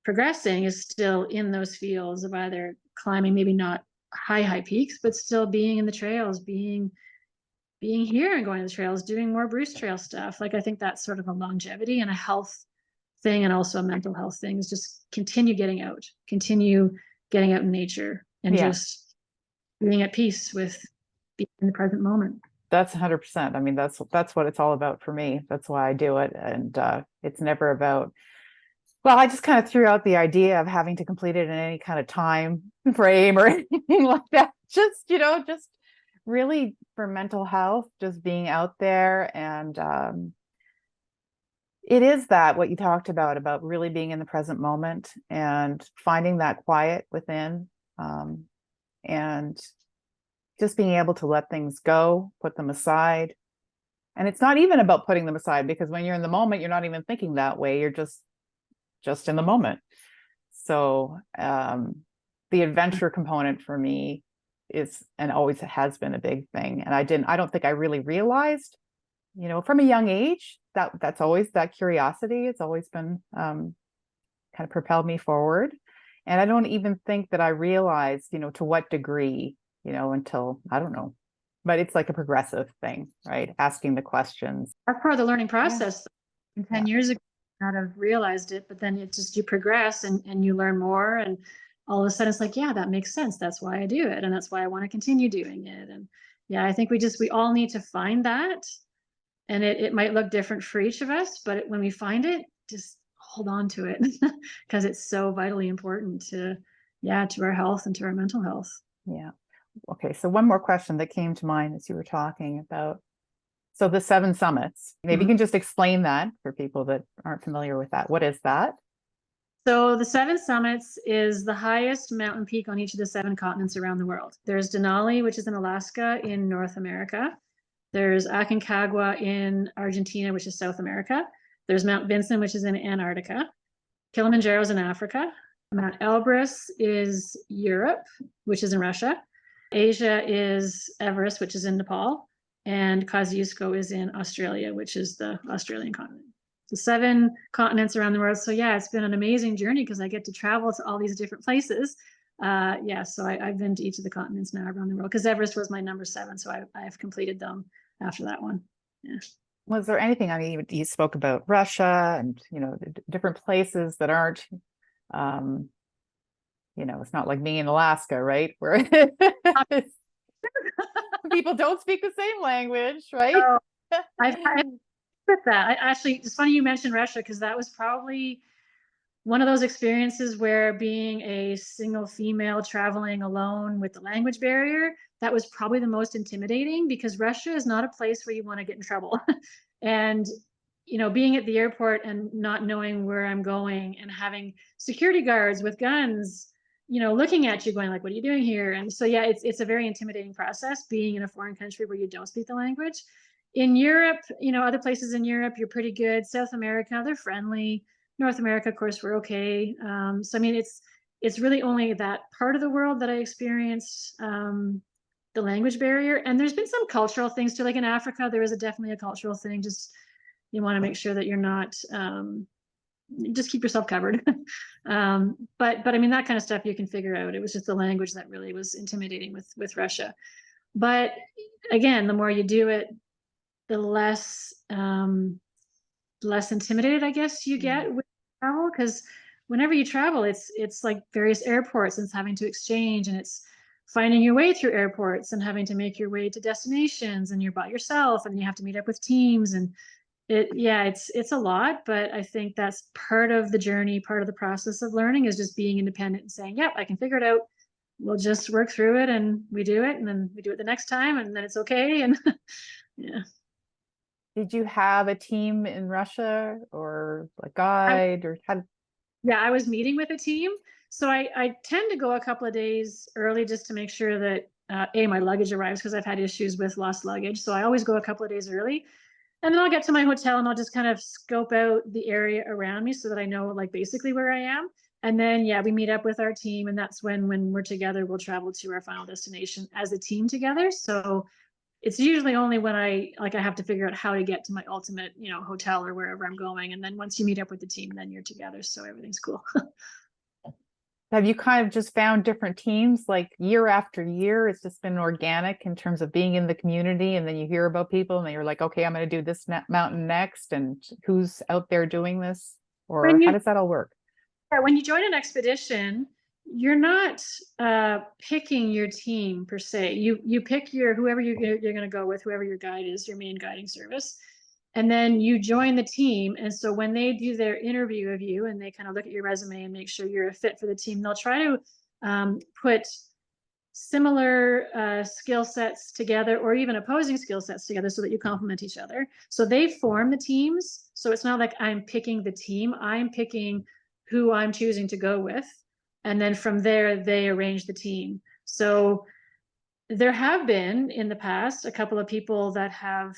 progressing, is still in those fields of either climbing, maybe not high peaks, but still being in the trails, being here and going to the trails, doing more Bruce Trail stuff. Like, I think that's sort of a longevity and a health thing, and also a mental health thing, is just continue getting out in nature, and just being at peace with being in the present moment. That's 100%. I mean, that's what it's all about for me. That's why I do it. And it's never about, well, I just kind of threw out the idea of having to complete it in any kind of time frame or anything like that. Just really for mental health, just being out there. And it is that what you talked about really being in the present moment and finding that quiet within, and just being able to let things go, put them aside. And it's not even about putting them aside, because when you're in the moment, you're not even thinking that way. You're just in the moment. So the adventure component for me is, and always has been, a big thing. And I don't think I really realized, from a young age, that's always that curiosity. It's always been kind of propelled me forward. And I don't even think that I realized, to what degree, until, I don't know, but it's like a progressive thing, right? Asking the questions. That's part of the learning process. Yeah. 10 years ago, I not have realized it, but then you progress and you learn more, and all of a sudden it's like, yeah, that makes sense. That's why I do it. And that's why I want to continue doing it. And yeah, I think we all need to find that. And it might look different for each of us, but when we find it, just hold on to it because it's so vitally important to our health and to our mental health. Yeah. Okay. So one more question that came to mind as you were talking about, so the 7 summits, maybe you can just explain that for people that aren't familiar with that. What is that? So the 7 summits is the highest mountain peak on each of the 7 continents around the world. There's Denali, which is in Alaska in North America. There's Aconcagua in Argentina, which is South America. There's Mount Vinson, which is in Antarctica. Kilimanjaro's in Africa. Mount Elbrus is Europe, which is in Russia. Asia is Everest, which is in Nepal. And Kosciuszko is in Australia, which is the Australian continent. The 7 continents around the world. So yeah, it's been an amazing journey because I get to travel to all these different places. So I've been to each of the continents now around the world, because Everest was my number 7. So I've completed them after that one. Yeah. Was there anything, I mean, you spoke about Russia and, different places that aren't, it's not like being in Alaska, right? Where people don't speak the same language, right? Oh, I've with that. It's funny you mentioned Russia, because that was probably one of those experiences where, being a single female traveling alone with the language barrier, that was probably the most intimidating, because Russia is not a place where you want to get in trouble. And, being at the airport and not knowing where I'm going, and having security guards with guns, looking at you going like, what are you doing here? And so, yeah, it's a very intimidating process being in a foreign country where you don't speak the language. In Europe, other places in Europe, you're pretty good. South America, they're friendly. North America, of course, we're okay. So I mean, it's really only that part of the world that I experienced the language barrier. And there's been some cultural things too. Like in Africa, there is definitely a cultural thing. Just, you want to make sure that you're not, just keep yourself covered. But I mean, that kind of stuff you can figure out. It was just the language that really was intimidating with Russia. But again, the more you do it, the less intimidated, I guess, you get with travel, because whenever you travel, it's like various airports, and it's having to exchange, and it's finding your way through airports and having to make your way to destinations, and you're by yourself, and you have to meet up with teams, and it's a lot. But I think that's part of the journey, part of the process of learning, is just being independent and saying, yep, I can figure it out. We'll just work through it, and we do it, and then we do it the next time, and then it's okay. And yeah. Did you have a team in Russia or a I, guide or had? yeah, I was meeting with a team. So I tend to go a couple of days early just to make sure that my luggage arrives, because I've had issues with lost luggage. So I always go a couple of days early. And then I'll get to my hotel and I'll just kind of scope out the area around me so that I know like basically where I am. And then yeah, we meet up with our team, and that's when we're together, we'll travel to our final destination as a team together. So it's usually only when I have to figure out how to get to my ultimate, hotel or wherever I'm going. And then once you meet up with the team, then you're together. So everything's cool. Have you kind of just found different teams like year after year? It's just been organic in terms of being in the community, and then you hear about people and then you're like, okay, I'm going to do this mountain next, and who's out there doing this, or When how you does that all work? Yeah, when you join an expedition, you're not picking your team per se. You pick whoever you're going to go with, whoever your guide is, your main guiding service, and then you join the team. And so when they do their interview of you and they kind of look at your resume and make sure you're a fit for the team, they'll try to put similar skill sets together, or even opposing skill sets together, so that you complement each other. So they form the teams. So it's not like I'm picking the team, I'm picking who I'm choosing to go with. And then from there, they arrange the team. So there have been in the past a couple of people that have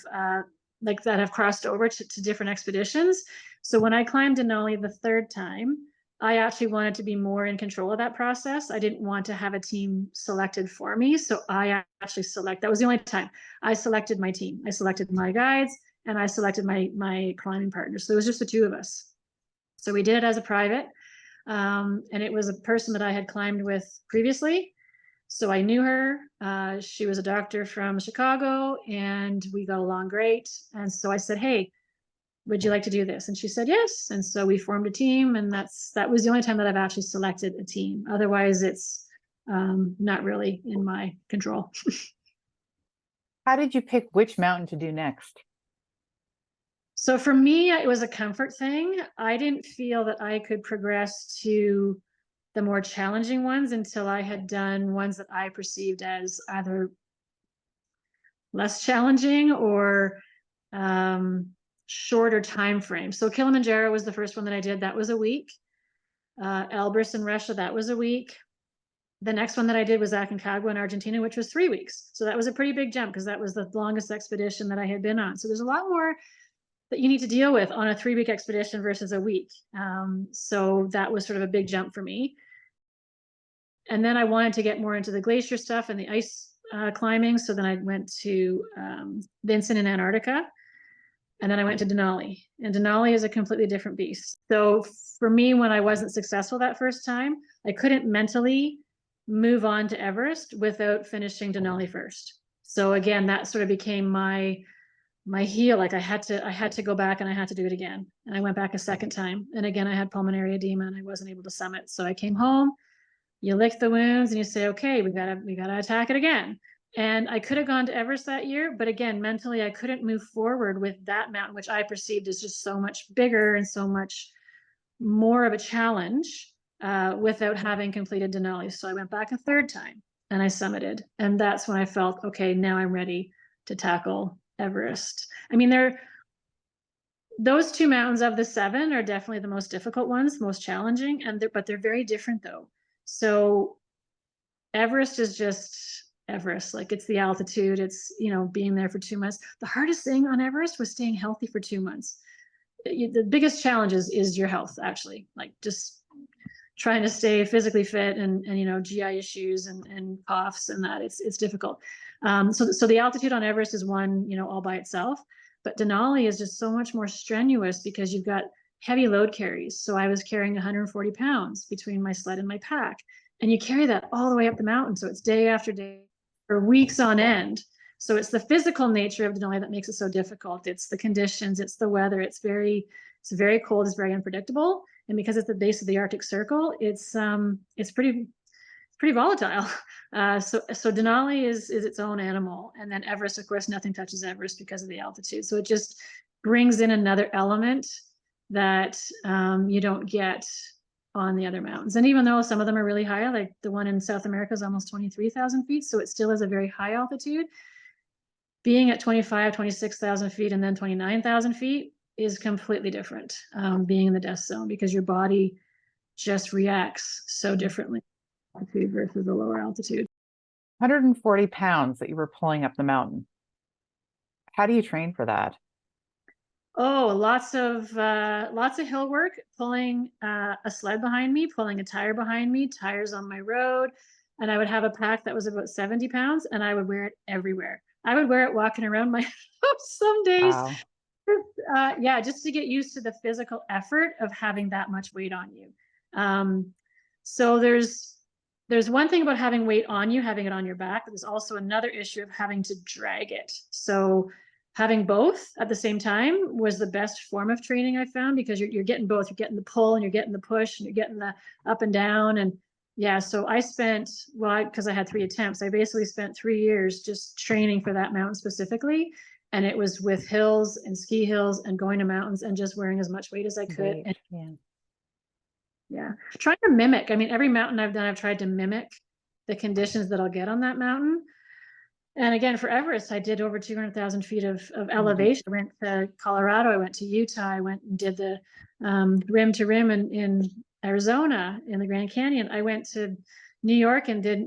crossed over to different expeditions. So when I climbed Denali the third time, I actually wanted to be more in control of that process. I didn't want to have a team selected for me. So I actually that was the only time I selected my team. I selected my guides and I selected my climbing partners. So it was just the two of us. So we did it as a private. And it was a person that I had climbed with previously. So I knew her. She was a doctor from Chicago and we got along great. And so I said, hey, would you like to do this? And she said, yes. And so we formed a team, and that was the only time that I've actually selected a team. Otherwise, it's not really in my control. How did you pick which mountain to do next? So for me, it was a comfort thing. I didn't feel that I could progress to the more challenging ones until I had done ones that I perceived as either less challenging or shorter time frame. So Kilimanjaro was the first one that I did. That was a week. Elbrus in Russia, that was a week. The next one that I did was Aconcagua in Argentina, which was 3 weeks. So that was a pretty big jump because that was the longest expedition that I had been on. So there's a lot more that you need to deal with on a 3-week expedition versus a week. So that was sort of a big jump for me. And then I wanted to get more into the glacier stuff and the ice climbing. So then I went to Vinson in Antarctica. And then I went to Denali. And Denali is a completely different beast. So for me, when I wasn't successful that first time, I couldn't mentally move on to Everest without finishing Denali first. So again, that sort of became my heel. Like I had to go back and I had to do it again. And I went back a second time. And again, I had pulmonary edema and I wasn't able to summit. So I came home, you lick the wounds and you say, okay, we gotta attack it again. And I could have gone to Everest that year, but again, mentally, I couldn't move forward with that mountain, which I perceived as just so much bigger and so much more of a challenge without having completed Denali. So I went back a third time and I summited. And that's when I felt, okay, now I'm ready to tackle Everest. I mean, those two mountains of the 7 are definitely the most difficult ones, most challenging, but they're very different though. So Everest is just Everest. Like it's the altitude, it's, being there for 2 months. The hardest thing on Everest was staying healthy for 2 months. The biggest challenge is your health, actually, like just trying to stay physically fit and GI issues and coughs and that it's difficult. So the altitude on Everest is one, all by itself, but Denali is just so much more strenuous because you've got heavy load carries. So I was carrying 140 pounds between my sled and my pack. And you carry that all the way up the mountain. So it's day after day for weeks on end. So it's the physical nature of Denali that makes it so difficult. It's the conditions, it's the weather. It's very cold, it's very unpredictable. And because it's the base of the Arctic Circle, it's pretty volatile. So Denali is its own animal. And then Everest, of course, nothing touches Everest because of the altitude. So it just brings in another element that you don't get on the other mountains. And even though some of them are really high, like the one in South America is almost 23,000 feet, so it still is a very high altitude. being at 25, 26,000 feet and then 29,000 feet is completely different. Being in the death zone, because your body just reacts so differently altitude versus a lower altitude. 140 pounds that you were pulling up the mountain. How do you train for that? Oh, lots of hill work, pulling a sled behind me, pulling a tire behind me, tires on my road. And I would have a pack that was about 70 pounds and I would wear it everywhere. I would wear it walking around my house some days. Wow. Yeah, just to get used to the physical effort of having that much weight on you. So there's one thing about having weight on you, having it on your back. There's also another issue of having to drag it. So having both at the same time was the best form of training I found, because you're getting both. You're getting the pull and you're getting the push and you're getting the up and down. And yeah, so I spent, well, because I had 3 attempts, I basically spent 3 years just training for that mountain specifically. And it was with hills and ski hills and going to mountains and just wearing as much weight as I could. And yeah, trying to mimic. I mean, every mountain I've done, I've tried to mimic the conditions that I'll get on that mountain. And again, for Everest, I did over 200,000 feet of elevation. I went to Colorado, I went to Utah, I went and did the rim to rim in Arizona in the Grand Canyon. I went to New York and did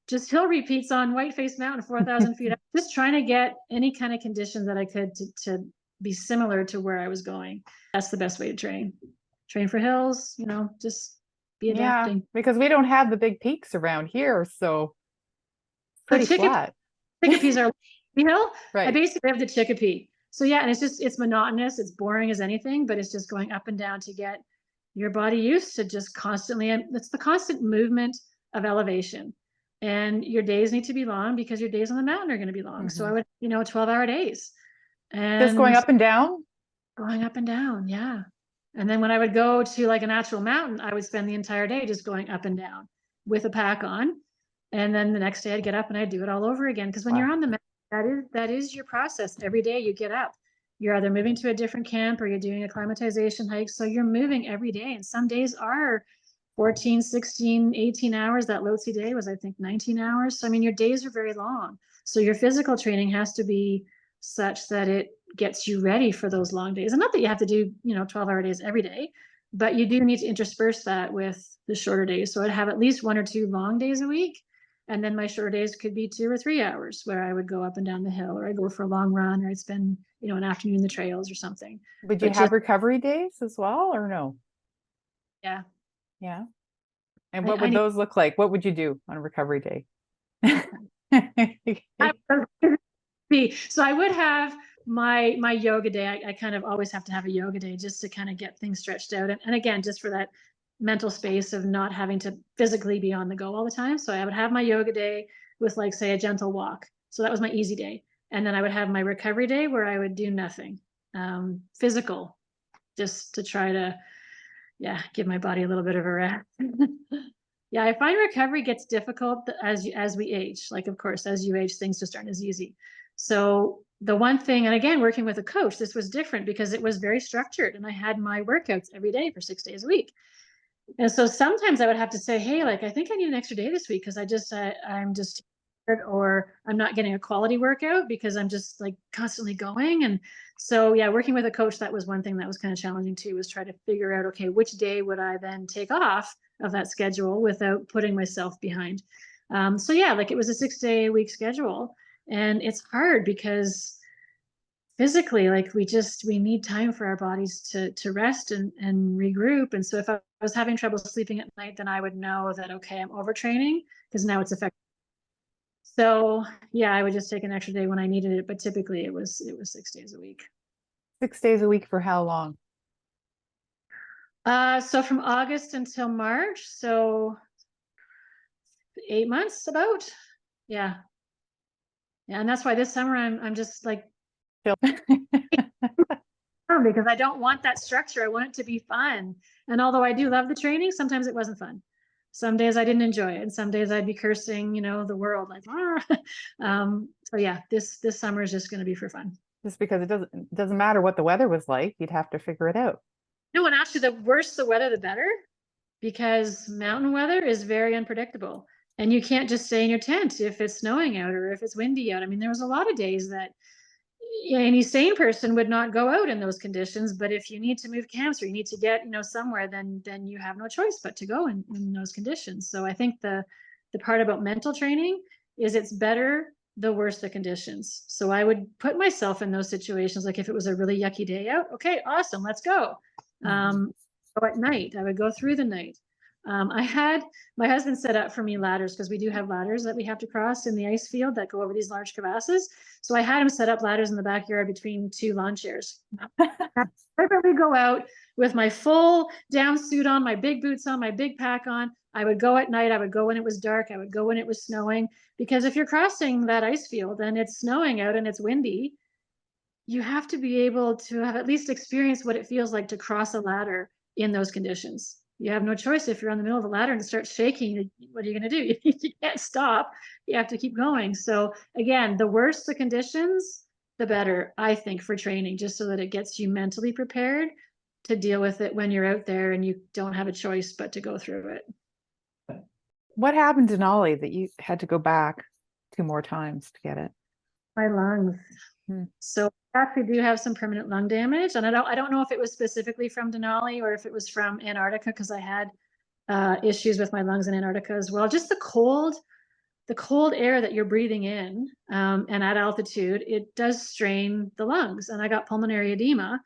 just hill repeats on Whiteface Mountain, 4,000 feet. Just trying to get any kind of conditions that I could to be similar to where I was going. That's the best way to train. Train for hills, you know, just be adapting. Yeah, because we don't have the big peaks around here, so pretty flat. Chickapees are hill. Right. I basically have the Chicopee. So yeah, and it's monotonous, it's boring as anything, but it's just going up and down to get your body used to just constantly, and it's the constant movement of elevation. And your days need to be long because your days on the mountain are going to be long. So I would, 12-hour days. And just going up and down? Going up and down, yeah. And then when I would go to like a natural mountain, I would spend the entire day just going up and down with a pack on. And then the next day I'd get up and I'd do it all over again. Because when you're on the mountain, that is your process. Every day you get up. You're either moving to a different camp or you're doing a acclimatization hike. So you're moving every day. And some days are 14, 16, 18 hours. That Lhotse day was, I think, 19 hours. So, I mean, your days are very long. So your physical training has to be such that it gets you ready for those long days. And not that you have to do, 12-hour days every day, but you do need to intersperse that with the shorter days. So I'd have at least 1 or 2 long days a week. And then my shorter days could be 2 or 3 hours where I would go up and down the hill, or I'd go for a long run, or I'd spend, an afternoon in the trails or something. Would you have recovery days as well, or no? Yeah. Yeah. And what would those look like? What would you do on a recovery day? So I would have my yoga day. I kind of always have to have a yoga day just to kind of get things stretched out. And again, just for that mental space of not having to physically be on the go all the time. So I would have my yoga day with, like, say, a gentle walk. So that was my easy day. And then I would have my recovery day where I would do nothing physical, just to try to, give my body a little bit of a rest. Yeah, I find recovery gets difficult as we age. Like, of course, as you age, things just aren't as easy. So the one thing, and again, working with a coach, this was different because it was very structured and I had my workouts every day for 6 days a week. And so sometimes I would have to say, hey, like, I think I need an extra day this week because I'm just tired, or I'm not getting a quality workout because I'm just like constantly going. And so, yeah, working with a coach, that was one thing that was kind of challenging too, was try to figure out, okay, which day would I then take off of that schedule without putting myself behind. So yeah, like, it was a 6-day-a-week schedule, and it's hard because physically, like, we need time for our bodies to rest and regroup. And so if I was having trouble sleeping at night, then I would know that, okay, I'm overtraining because now it's affecting. So yeah, I would just take an extra day when I needed it, but typically it was 6 days a week. 6 days a week for how long? So from August until March, so 8 months about. Yeah. And that's why this summer I'm just like, because I don't want that structure. I want it to be fun. And although I do love the training, sometimes it wasn't fun. Some days I didn't enjoy it, and some days I'd be cursing, the world, like, so yeah, this summer is just going to be for fun. Just because it doesn't matter what the weather was like, you'd have to figure it out. No, and actually, the worse the weather, the better, because mountain weather is very unpredictable. And you can't just stay in your tent if it's snowing out or if it's windy out. I mean, there was a lot of days that any sane person would not go out in those conditions, but if you need to move camps or you need to get, somewhere, then you have no choice but to go in those conditions. So I think the part about mental training is it's better the worse the conditions. So I would put myself in those situations. Like if it was a really yucky day out, okay, awesome, let's go. So at night, I would go through the night. I had my husband set up for me ladders, because we do have ladders that we have to cross in the ice field that go over these large crevasses. So I had him set up ladders in the backyard between two lawn chairs. I would go out with my full down suit on, my big boots on, my big pack on. I would go at night. I would go when it was dark. I would go when it was snowing, because if you're crossing that ice field and it's snowing out and it's windy, you have to be able to have at least experienced what it feels like to cross a ladder in those conditions. You have no choice. If you're on the middle of the ladder and it starts shaking, what are you going to do? You can't stop. You have to keep going. So again, the worse the conditions, the better, I think, for training, just so that it gets you mentally prepared to deal with it when you're out there and you don't have a choice but to go through it. What happened to Denali that you had to go back 2 more times to get it? My lungs. So I actually do have some permanent lung damage, and I don't know if it was specifically from Denali or if it was from Antarctica, because I had issues with my lungs in Antarctica as well. Just the cold air that you're breathing in, and at altitude, it does strain the lungs, and I got pulmonary edema,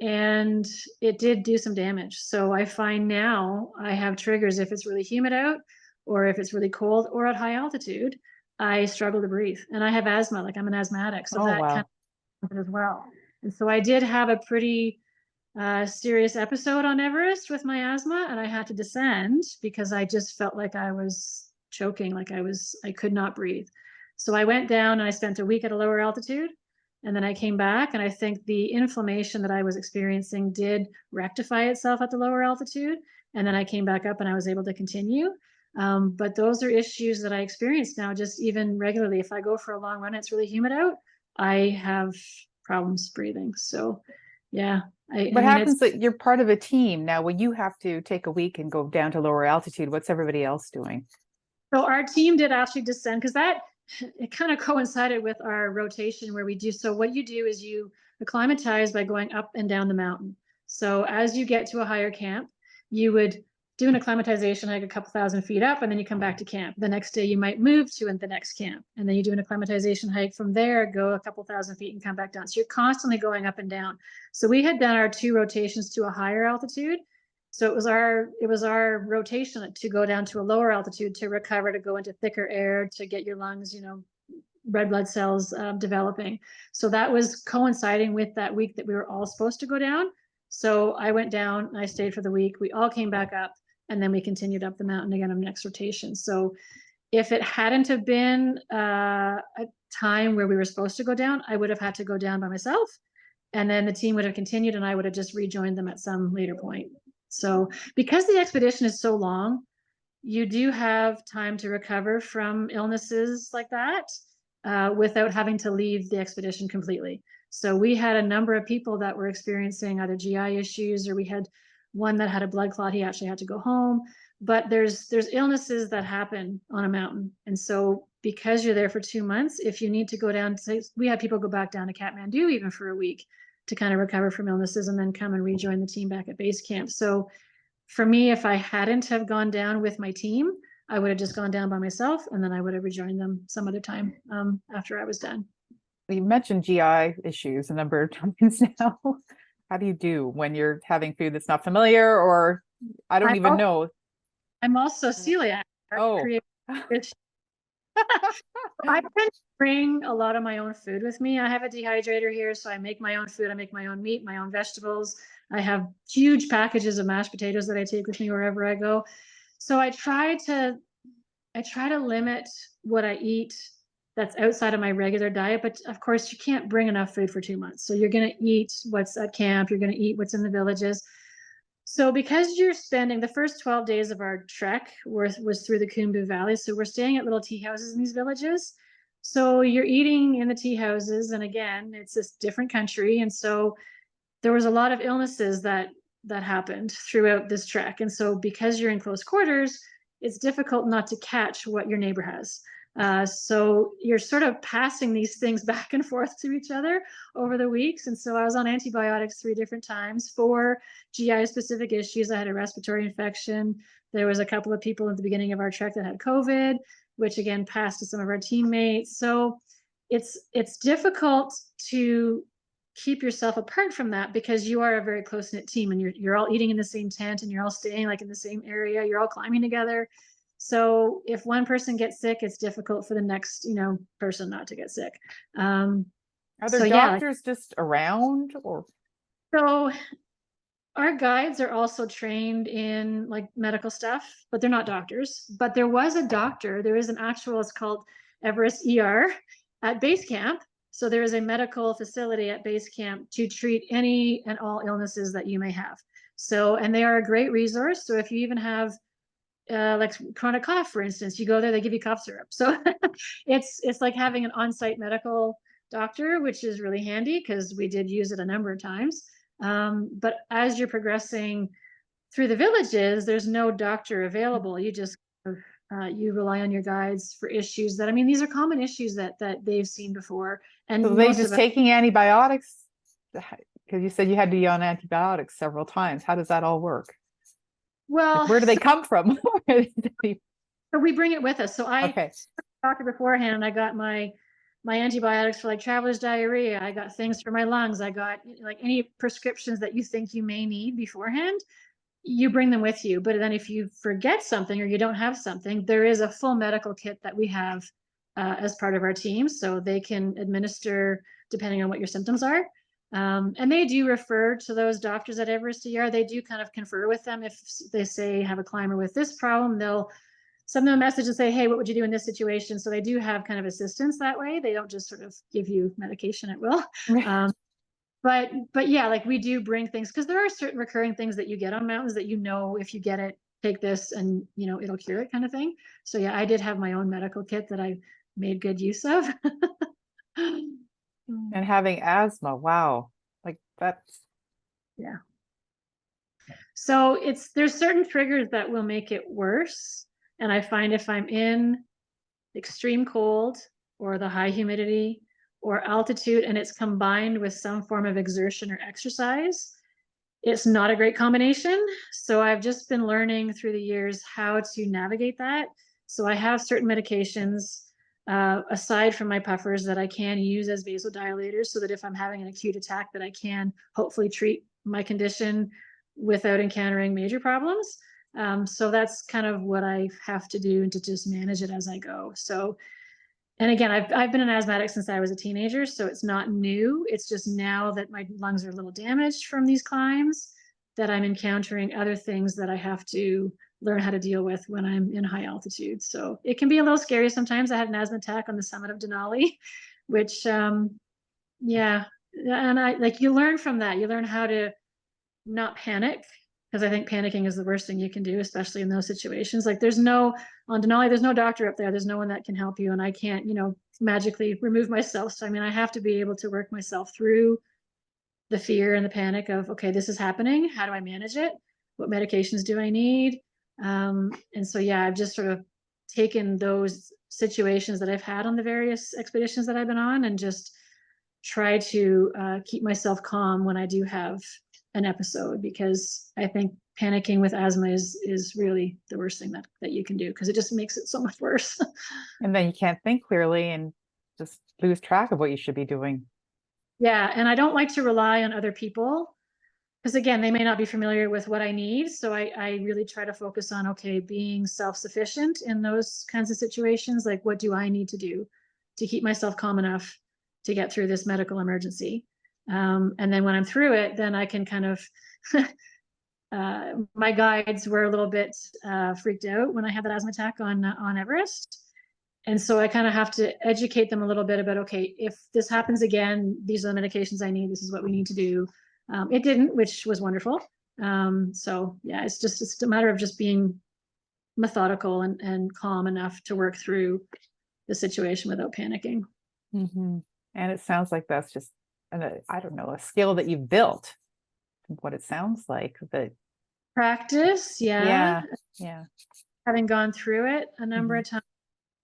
and it did do some damage. So I find now I have triggers if it's really humid out, or if it's really cold, or at high altitude, I struggle to breathe. And I have asthma, like I'm an asthmatic, so that kind of as well. And so I did have a pretty serious episode on Everest with my asthma, and I had to descend because I just felt like I was choking, like I could not breathe. So I went down and I spent a week at a lower altitude, and then I came back, and I think the inflammation that I was experiencing did rectify itself at the lower altitude. And then I came back up and I was able to continue. But those are issues that I experience now, just even regularly. If I go for a long run, it's really humid out, I have problems breathing. So yeah. What happens that you're part of a team now when you have to take a week and go down to lower altitude? What's everybody else doing? So our team did actually descend, because it kind of coincided with our rotation where we do. So what you do is you acclimatize by going up and down the mountain. So as you get to a higher camp, you would do an acclimatization hike a couple thousand feet up, and then you come back to camp. The next day you might move to the next camp, and then you do an acclimatization hike from there, go a couple thousand feet and come back down. So you're constantly going up and down. So we had done our 2 rotations to a higher altitude. So it was our rotation to go down to a lower altitude to recover, to go into thicker air, to get your lungs, red blood cells developing. So that was coinciding with that week that we were all supposed to go down. So I went down, I stayed for the week. We all came back up, and then we continued up the mountain again on the next rotation. So if it hadn't have been a time where we were supposed to go down, I would have had to go down by myself, and then the team would have continued, and I would have just rejoined them at some later point. So because the expedition is so long, you do have time to recover from illnesses like that without having to leave the expedition completely. So we had a number of people that were experiencing either GI issues, or we had one that had a blood clot. He actually had to go home. But there's illnesses that happen on a mountain. And so because you're there for 2 months, if you need to go down, we had people go back down to Kathmandu even for a week to kind of recover from illnesses, and then come and rejoin the team back at base camp. So for me, if I hadn't have gone down with my team, I would have just gone down by myself, and then I would have rejoined them some other time after I was done. You mentioned GI issues a number of times now. How do you do when you're having food that's not familiar, or I don't even know? I'm also celiac. Oh. I tend to bring a lot of my own food with me. I have a dehydrator here, so I make my own food. I make my own meat, my own vegetables. I have huge packages of mashed potatoes that I take with me wherever I go. So I try to limit what I eat that's outside of my regular diet. But of course, you can't bring enough food for 2 months. So you're going to eat what's at camp. You're going to eat what's in the villages. So because you're spending the first 12 days of our trek was through the Khumbu Valley. So we're staying at little tea houses in these villages. So you're eating in the tea houses. And again, it's a different country. And so there was a lot of illnesses that happened throughout this trek. And so because you're in close quarters, it's difficult not to catch what your neighbor has. So you're sort of passing these things back and forth to each other over the weeks. And so I was on antibiotics 3 different times for GI specific issues. I had a respiratory infection. There was a couple of people at the beginning of our trek that had COVID, which again passed to some of our teammates. So it's difficult to keep yourself apart from that because you are a very close-knit team, and you're all eating in the same tent, and you're all staying like in the same area. You're all climbing together. So if one person gets sick, it's difficult for the next, person not to get sick. Are there So yeah, doctors just around, or? so our guides are also trained in like medical stuff, but they're not doctors. But there was a doctor. There is an actual, it's called Everest ER at base camp. So there is a medical facility at base camp to treat any and all illnesses that you may have. So, and they are a great resource. So if you even have like chronic cough, for instance, you go there, they give you cough syrup. So it's like having an on-site medical doctor, which is really handy because we did use it a number of times. But as you're progressing through the villages, there's no doctor available. You just you rely on your guides for issues that, I mean, these are common issues that they've seen before. And So they most just of it, taking antibiotics? Because you said you had to be on antibiotics several times. How does that all work? well, Where do they come from? so we bring it with us. So I Okay. doctor beforehand, and I got my antibiotics for like traveler's diarrhea. I got things for my lungs. I got like any prescriptions that you think you may need beforehand. You bring them with you. But then if you forget something or you don't have something, there is a full medical kit that we have as part of our team, so they can administer depending on what your symptoms are. And they do refer to those doctors at Everest ER. They do kind of confer with them. If they say have a climber with this problem, they'll send them a message and say, hey, what would you do in this situation? So they do have kind of assistance that way. They don't just sort of give you medication at will. But yeah, like we do bring things because there are certain recurring things that you get on mountains that, if you get it, take this and, it'll cure it kind of thing. So yeah, I did have my own medical kit that I made good use of. And having asthma, wow. Like that's. Yeah. So there's certain triggers that will make it worse. And I find if I'm in extreme cold or the high humidity or altitude and it's combined with some form of exertion or exercise, it's not a great combination. So I've just been learning through the years how to navigate that. So I have certain medications aside from my puffers that I can use as vasodilators so that if I'm having an acute attack that I can hopefully treat my condition without encountering major problems. So that's kind of what I have to do to just manage it as I go. So, and again, I've been an asthmatic since I was a teenager, so it's not new. It's just now that my lungs are a little damaged from these climbs that I'm encountering other things that I have to learn how to deal with when I'm in high altitude. So it can be a little scary sometimes. I had an asthma attack on the summit of Denali, which, yeah, and you learn from that. You learn how to not panic, because I think panicking is the worst thing you can do, especially in those situations. Like on Denali, there's no doctor up there. There's no one that can help you. And I can't, magically remove myself. So, I mean, I have to be able to work myself through the fear and the panic of, okay, this is happening. How do I manage it? What medications do I need? And so, yeah, I've just sort of taken those situations that I've had on the various expeditions that I've been on and just try to keep myself calm when I do have an episode, because I think panicking with asthma is really the worst thing that you can do, because it just makes it so much worse. And then you can't think clearly and just lose track of what you should be doing. Yeah, and I don't like to rely on other people because, again, they may not be familiar with what I need. So I really try to focus on, okay, being self-sufficient in those kinds of situations. Like, what do I need to do to keep myself calm enough to get through this medical emergency? And then when I'm through it, then I can kind of, my guides were a little bit freaked out when I had that asthma attack on Everest. And so I kind of have to educate them a little bit about, okay, if this happens again, these are the medications I need. This is what we need to do. It didn't, which was wonderful. So yeah, it's a matter of just being methodical and calm enough to work through the situation without panicking. Mm-hmm. And it sounds like that's just, I don't know, a skill that you've built, what it sounds like. That Practice, yeah. Yeah. having gone through it a number Mhm. of times,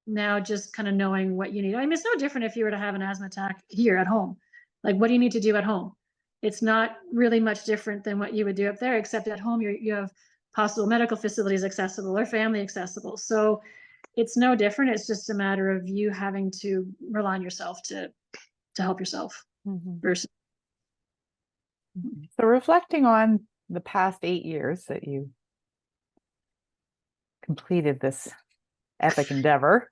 now just kind of knowing what you need. I mean, it's no different if you were to have an asthma attack here at home. Like, what do you need to do at home? It's not really much different than what you would do up there, except at home you have possible medical facilities accessible or family accessible. So it's no different. It's just a matter of you having to rely on yourself to help yourself Mhm. versus. So reflecting on the past 8 years that you completed this epic endeavor,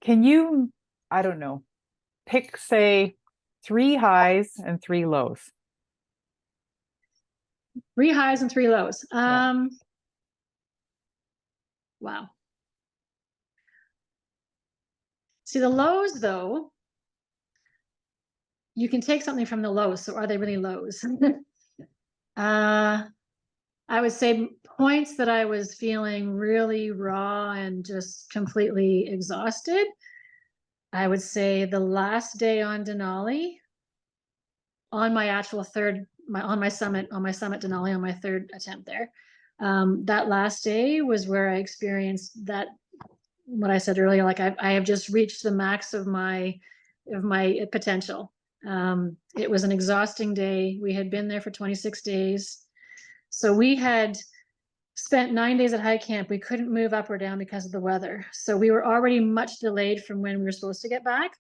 can you, I don't know, pick, say, 3 highs and 3 lows? 3 highs and 3 lows. Yeah. Wow. See, the lows, though, you can take something from the lows. So are they really lows? I would say points that I was feeling really raw and just completely exhausted. I would say the last day on Denali, on my actual on my summit Denali, on my third attempt there. That last day was where I experienced that, what I said earlier, like I have just reached the max of my potential. It was an exhausting day. We had been there for 26 days. So we had spent 9 days at high camp. We couldn't move up or down because of the weather. So we were already much delayed from when we were supposed to get back.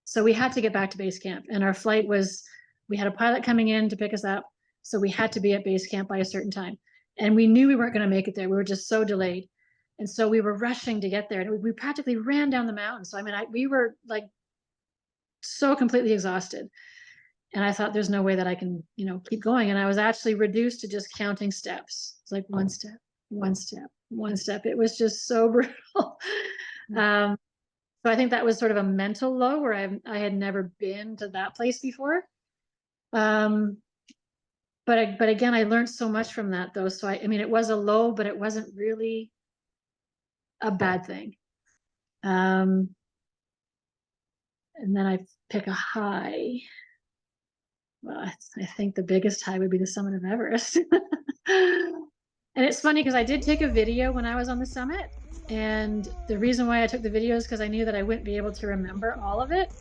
So we had to get back to base camp. And our flight was, we had a pilot coming in to pick us up. So we had to be at base camp by a certain time. And we knew we weren't going to make it there. We were just so delayed. And so we were rushing to get there. And we practically ran down the mountain. So I mean, we were like so completely exhausted. And I thought, there's no way that I can, keep going. And I was actually reduced to just counting steps. It's like one step, one step, one step. It was just so brutal. So I think that was sort of a mental low where I had never been to that place before. But again, I learned so much from that, though. So I mean, it was a low, but it wasn't really a bad thing. And then I pick a high. Well, I think the biggest high would be the summit of Everest. And it's funny because I did take a video when I was on the summit. And the reason why I took the video is because I knew that I wouldn't be able to remember all of it.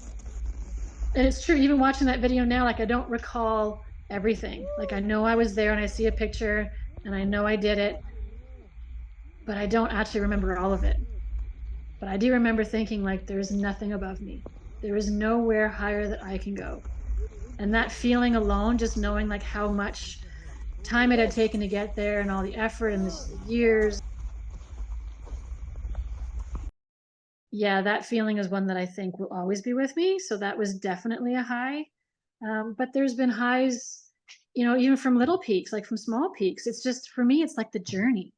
And it's true, even watching that video now, like I don't recall everything. Like I know I was there and I see a picture and I know I did it, but I don't actually remember all of it. But I do remember thinking, like, there's nothing above me. There is nowhere higher that I can go. And that feeling alone, just knowing like how much time it had taken to get there and all the effort and the years. Yeah, that feeling is one that I think will always be with me. So that was definitely a high. But there's been highs, even from little peaks, like from small peaks. It's just, for me, it's like the journey.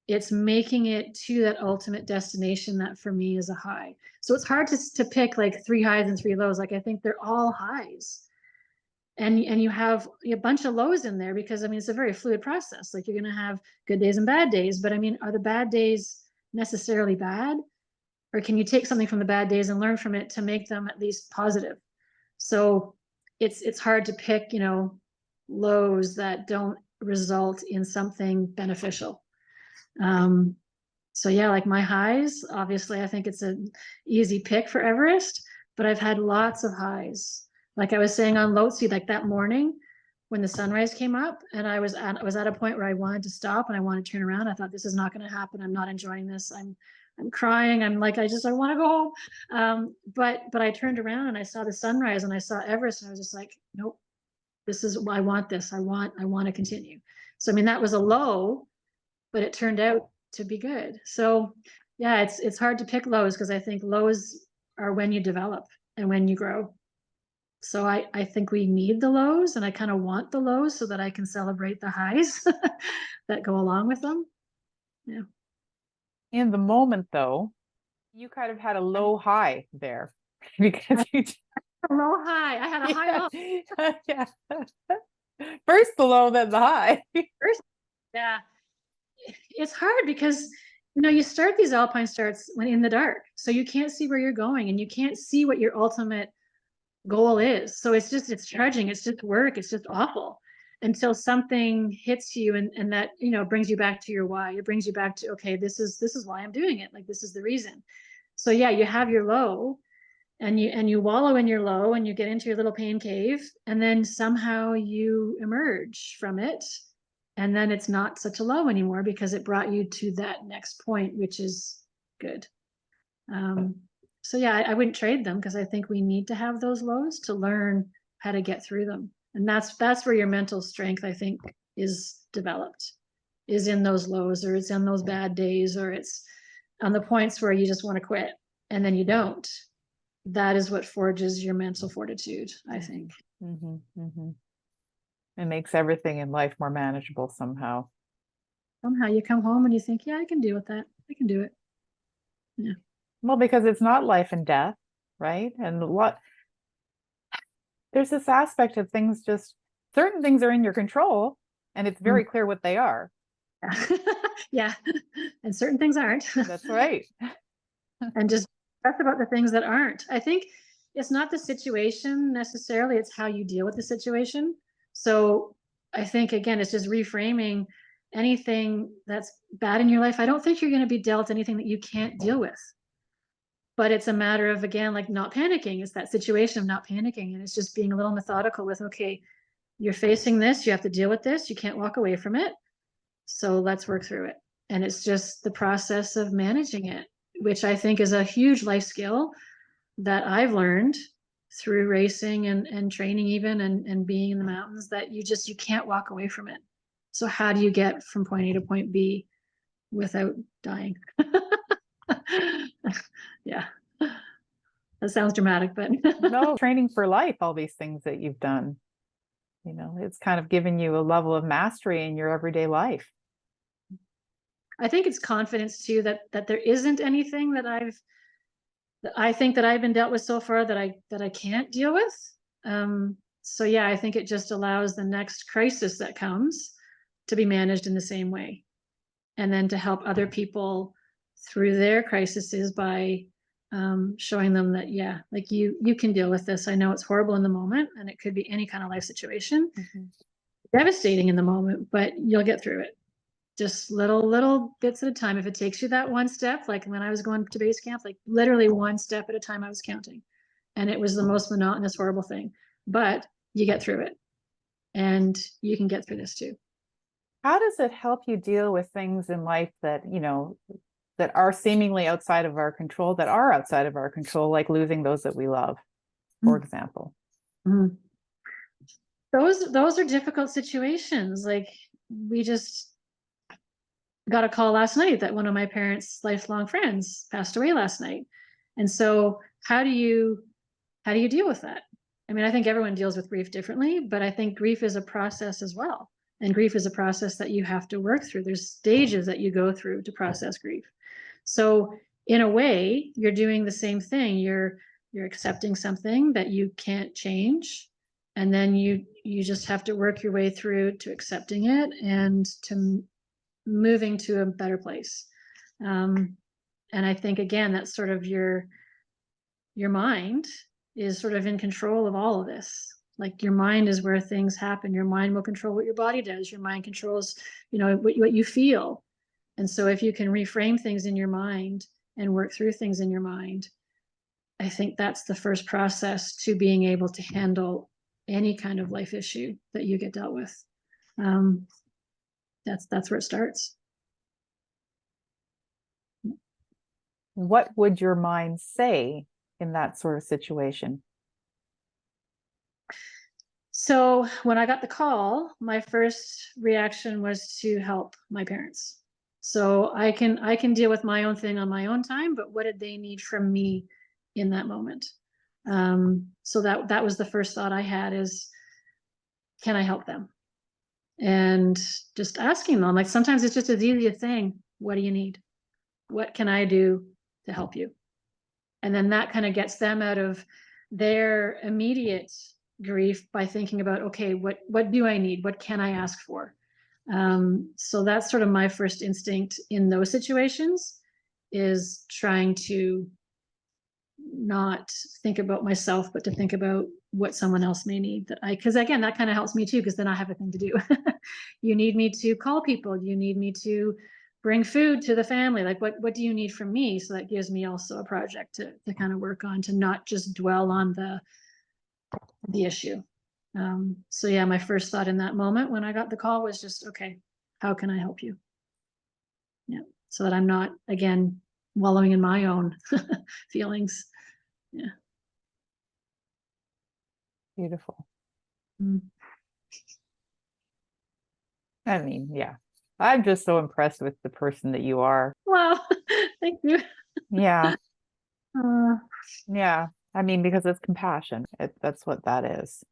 It's making it to that ultimate destination that for me is a high. So it's hard to pick like 3 highs and 3 lows. Like I think they're all highs. And you have a bunch of lows in there because I mean, it's a very fluid process. Like you're going to have good days and bad days, but I mean, are the bad days necessarily bad? Or can you take something from the bad days and learn from it to make them at least positive? So it's hard to pick, lows that don't result in something beneficial. So yeah, like my highs, obviously I think it's an easy pick for Everest, but I've had lots of highs. Like I was saying on Lhotse, like that morning when the sunrise came up and I was at a point where I wanted to stop and I wanted to turn around. I thought, this is not going to happen. I'm not enjoying this. I'm crying. I'm like, I want to go home. But I turned around and I saw the sunrise and I saw Everest and I was just like, nope, I want this. I want to continue. So, I mean, that was a low, but it turned out to be good. So yeah, it's hard to pick lows because I think lows are when you develop and when you grow. So I think we need the lows and I kind of want the lows so that I can celebrate the highs that go along with them. Yeah. In the moment, though, you kind of had a low high there because you A low high. I had a high low. Yeah. First the low, then the high. First, yeah. It's hard because you start these alpine starts when in the dark. So you can't see where you're going and you can't see what your ultimate goal is. So it's trudging, it's just work, it's just awful. until something hits you, and that, you know, brings you back to your why. It brings you back to, okay, this is why I'm doing it. Like, this is the reason. So yeah, you have your low, and you wallow in your low, and you get into your little pain cave, and then somehow you emerge from it, and then it's not such a low anymore because it brought you to that next point, which is good. So yeah, I wouldn't trade them, because I think we need to have those lows to learn how to get through them. And that's where your mental strength, I think, is developed, is in those lows, or it's in those bad days, or it's on the points where you just want to quit and then you don't. That is what forges your mental fortitude, I think. Mm-hmm, mm-hmm. It makes everything in life more manageable somehow. Somehow you come home and you think, yeah, I can deal with that. I can do it. Yeah. Well, because it's not life and death, right? And there's this aspect of things, just certain things are in your control, and it's very clear what they are. Yeah. Yeah. And certain things aren't. That's right. And just that's about the things that aren't. I think it's not the situation necessarily, it's how you deal with the situation. So I think, again, it's just reframing anything that's bad in your life. I don't think you're going to be dealt anything that you can't deal with. But it's a matter of, again, like, not panicking. It's that situation of not panicking. And it's just being a little methodical with, okay, you're facing this, you have to deal with this, you can't walk away from it. So let's work through it. And it's just the process of managing it, which I think is a huge life skill that I've learned through racing and training even, and being in the mountains, that you can't walk away from it. So how do you get from point A to point B without dying? Yeah. That sounds dramatic, but No, training for life, all these things that you've done, you know, it's kind of given you a level of mastery in your everyday life. I think it's confidence too, that there isn't anything that I think that I've been dealt with so far that I can't deal with. So yeah, I think it just allows the next crisis that comes to be managed in the same way, and then to help other people through their crises by showing them that, yeah, like, you can deal with this. I know it's horrible in the moment, and it could be any kind of life situation, devastating in the moment, but you'll get through it. Just little bits at a time. If it takes you that one step, like when I was going to base camp, like literally one step at a time I was counting, and it was the most monotonous, horrible thing, but you get through it, and you can get through this too. How does it help you deal with things in life that, you know, that are seemingly outside of our control, like losing those that we love, for example? Mm. Those are difficult situations. Like, we just got a call last night that one of my parents' lifelong friends passed away last night. And so how do you deal with that? I mean, I think everyone deals with grief differently, but I think grief is a process as well. And grief is a process that you have to work through. There's stages that you go through to process grief. So in a way, you're doing the same thing. You're accepting something that you can't change. And then you just have to work your way through to accepting it, and to moving to a better place. And I think, again, that's sort of your mind is sort of in control of all of this. Like, your mind is where things happen. Your mind will control what your body does. Your mind controls, you know, what you feel. And so if you can reframe things in your mind and work through things in your mind, I think that's the first process to being able to handle any kind of life issue that you get dealt with. That's where it starts. What would your mind say in that sort of situation? So when I got the call, my first reaction was to help my parents. So I can deal with my own thing on my own time, but what did they need from me in that moment? So that was the first thought I had, is, can I help them? And just asking them, like, sometimes it's just as easy as saying, what do you need? What can I do to help you? And then that kind of gets them out of their immediate grief by thinking about, okay, what do I need? What can I ask for? So that's sort of my first instinct in those situations, is trying to not think about myself, but to think about what someone else may need. Because again, that kind of helps me too, because then I have a thing to do. You need me to call people. You need me to bring food to the family. Like, what do you need from me? So that gives me also a project to kind of work on, to not just dwell on the issue. So yeah, my first thought in that moment when I got the call was just, okay, how can I help you? Yeah. So that I'm not, again, wallowing in my own feelings. Yeah. Beautiful. Mm. I mean, yeah. I'm just so impressed with the person that you are. Well, thank you. Yeah. Uh, Yeah. I mean, because it's compassion. That's what that is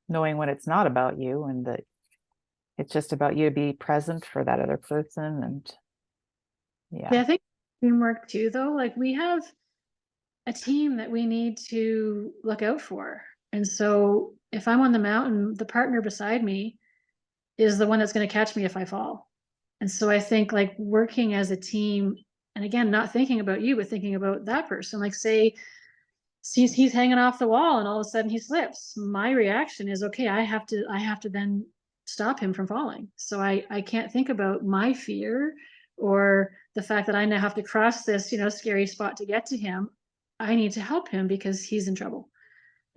knowing when it's not about you and that it's just about you to be present for that other person. And yeah, yeah. I think teamwork too, though. Like, we have a team that we need to look out for. And so if I'm on the mountain, the partner beside me is the one that's going to catch me if I fall. And so I think, like, working as a team, and again, not thinking about you, but thinking about that person. Like, say he's hanging off the wall and all of a sudden he slips. My reaction is, okay, I have to then stop him from falling. So I can't think about my fear or the fact that I now have to cross this, scary spot to get to him. I need to help him because he's in trouble.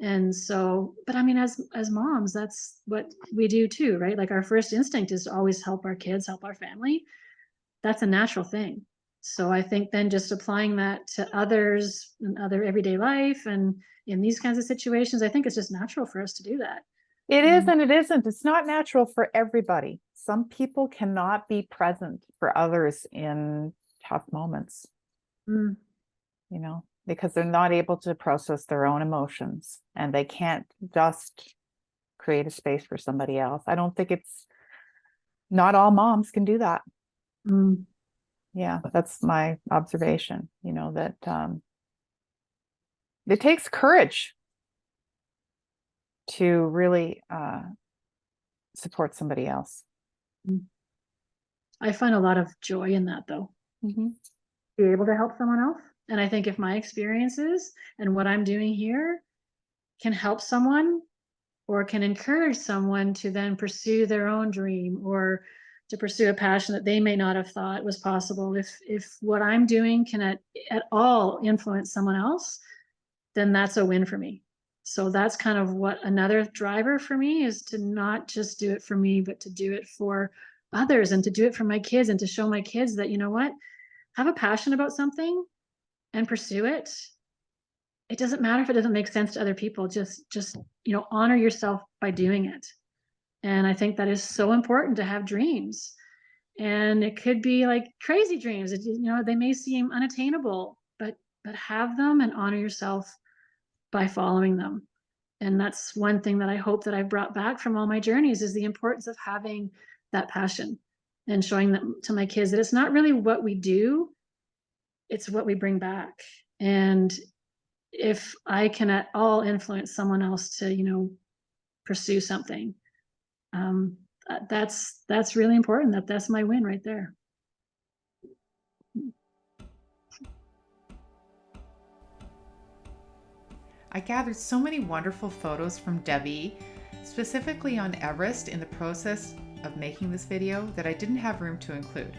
And so, but I mean, as moms, that's what we do too, right? Like, our first instinct is to always help our kids, help our family. That's a natural thing. So I think then just applying that to others and other everyday life and in these kinds of situations, I think it's just natural for us to do that. It is and it isn't. It's not natural for everybody. Some people cannot be present for others in tough moments, Mm. because they're not able to process their own emotions and they can't just create a space for somebody else. I don't think not all moms can do that. Mm. Yeah, that's my observation, that it takes courage to really support somebody else. I find a lot of joy in that, though. Mm-hmm. Be able to help someone else. And I think if my experiences and what I'm doing here can help someone or can encourage someone to then pursue their own dream or to pursue a passion that they may not have thought was possible, if what I'm doing can at all influence someone else, then that's a win for me. So that's kind of what another driver for me is, to not just do it for me, but to do it for others and to do it for my kids and to show my kids that, have a passion about something and pursue it. It doesn't matter if it doesn't make sense to other people. Just honor yourself by doing it. And I think that is so important, to have dreams. And it could be like crazy dreams. They may seem unattainable, but have them and honor yourself by following them. And that's one thing that I hope that I've brought back from all my journeys, is the importance of having that passion and showing them to my kids that it's not really what we do, it's what we bring back. And if I can at all influence someone else to, pursue something, that's really important. That's my win right there. I gathered so many wonderful photos from Debbie, specifically on Everest, in the process of making this video that I didn't have room to include.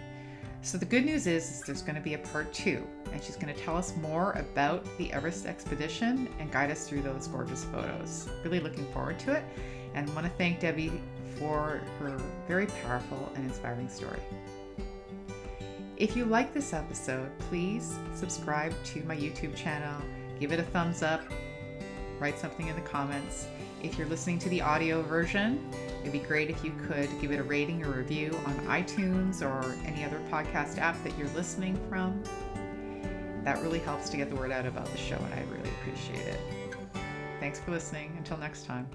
So the good news is there's going to be a part 2, and she's going to tell us more about the Everest expedition and guide us through those gorgeous photos. Really looking forward to it, and want to thank Debbie for her very powerful and inspiring story. If you like this episode, please subscribe to my YouTube channel, give it a thumbs up, write something in the comments. If you're listening to the audio version, it'd be great if you could give it a rating or review on iTunes or any other podcast app that you're listening from. That really helps to get the word out about the show, and I really appreciate it. Thanks for listening. Until next time.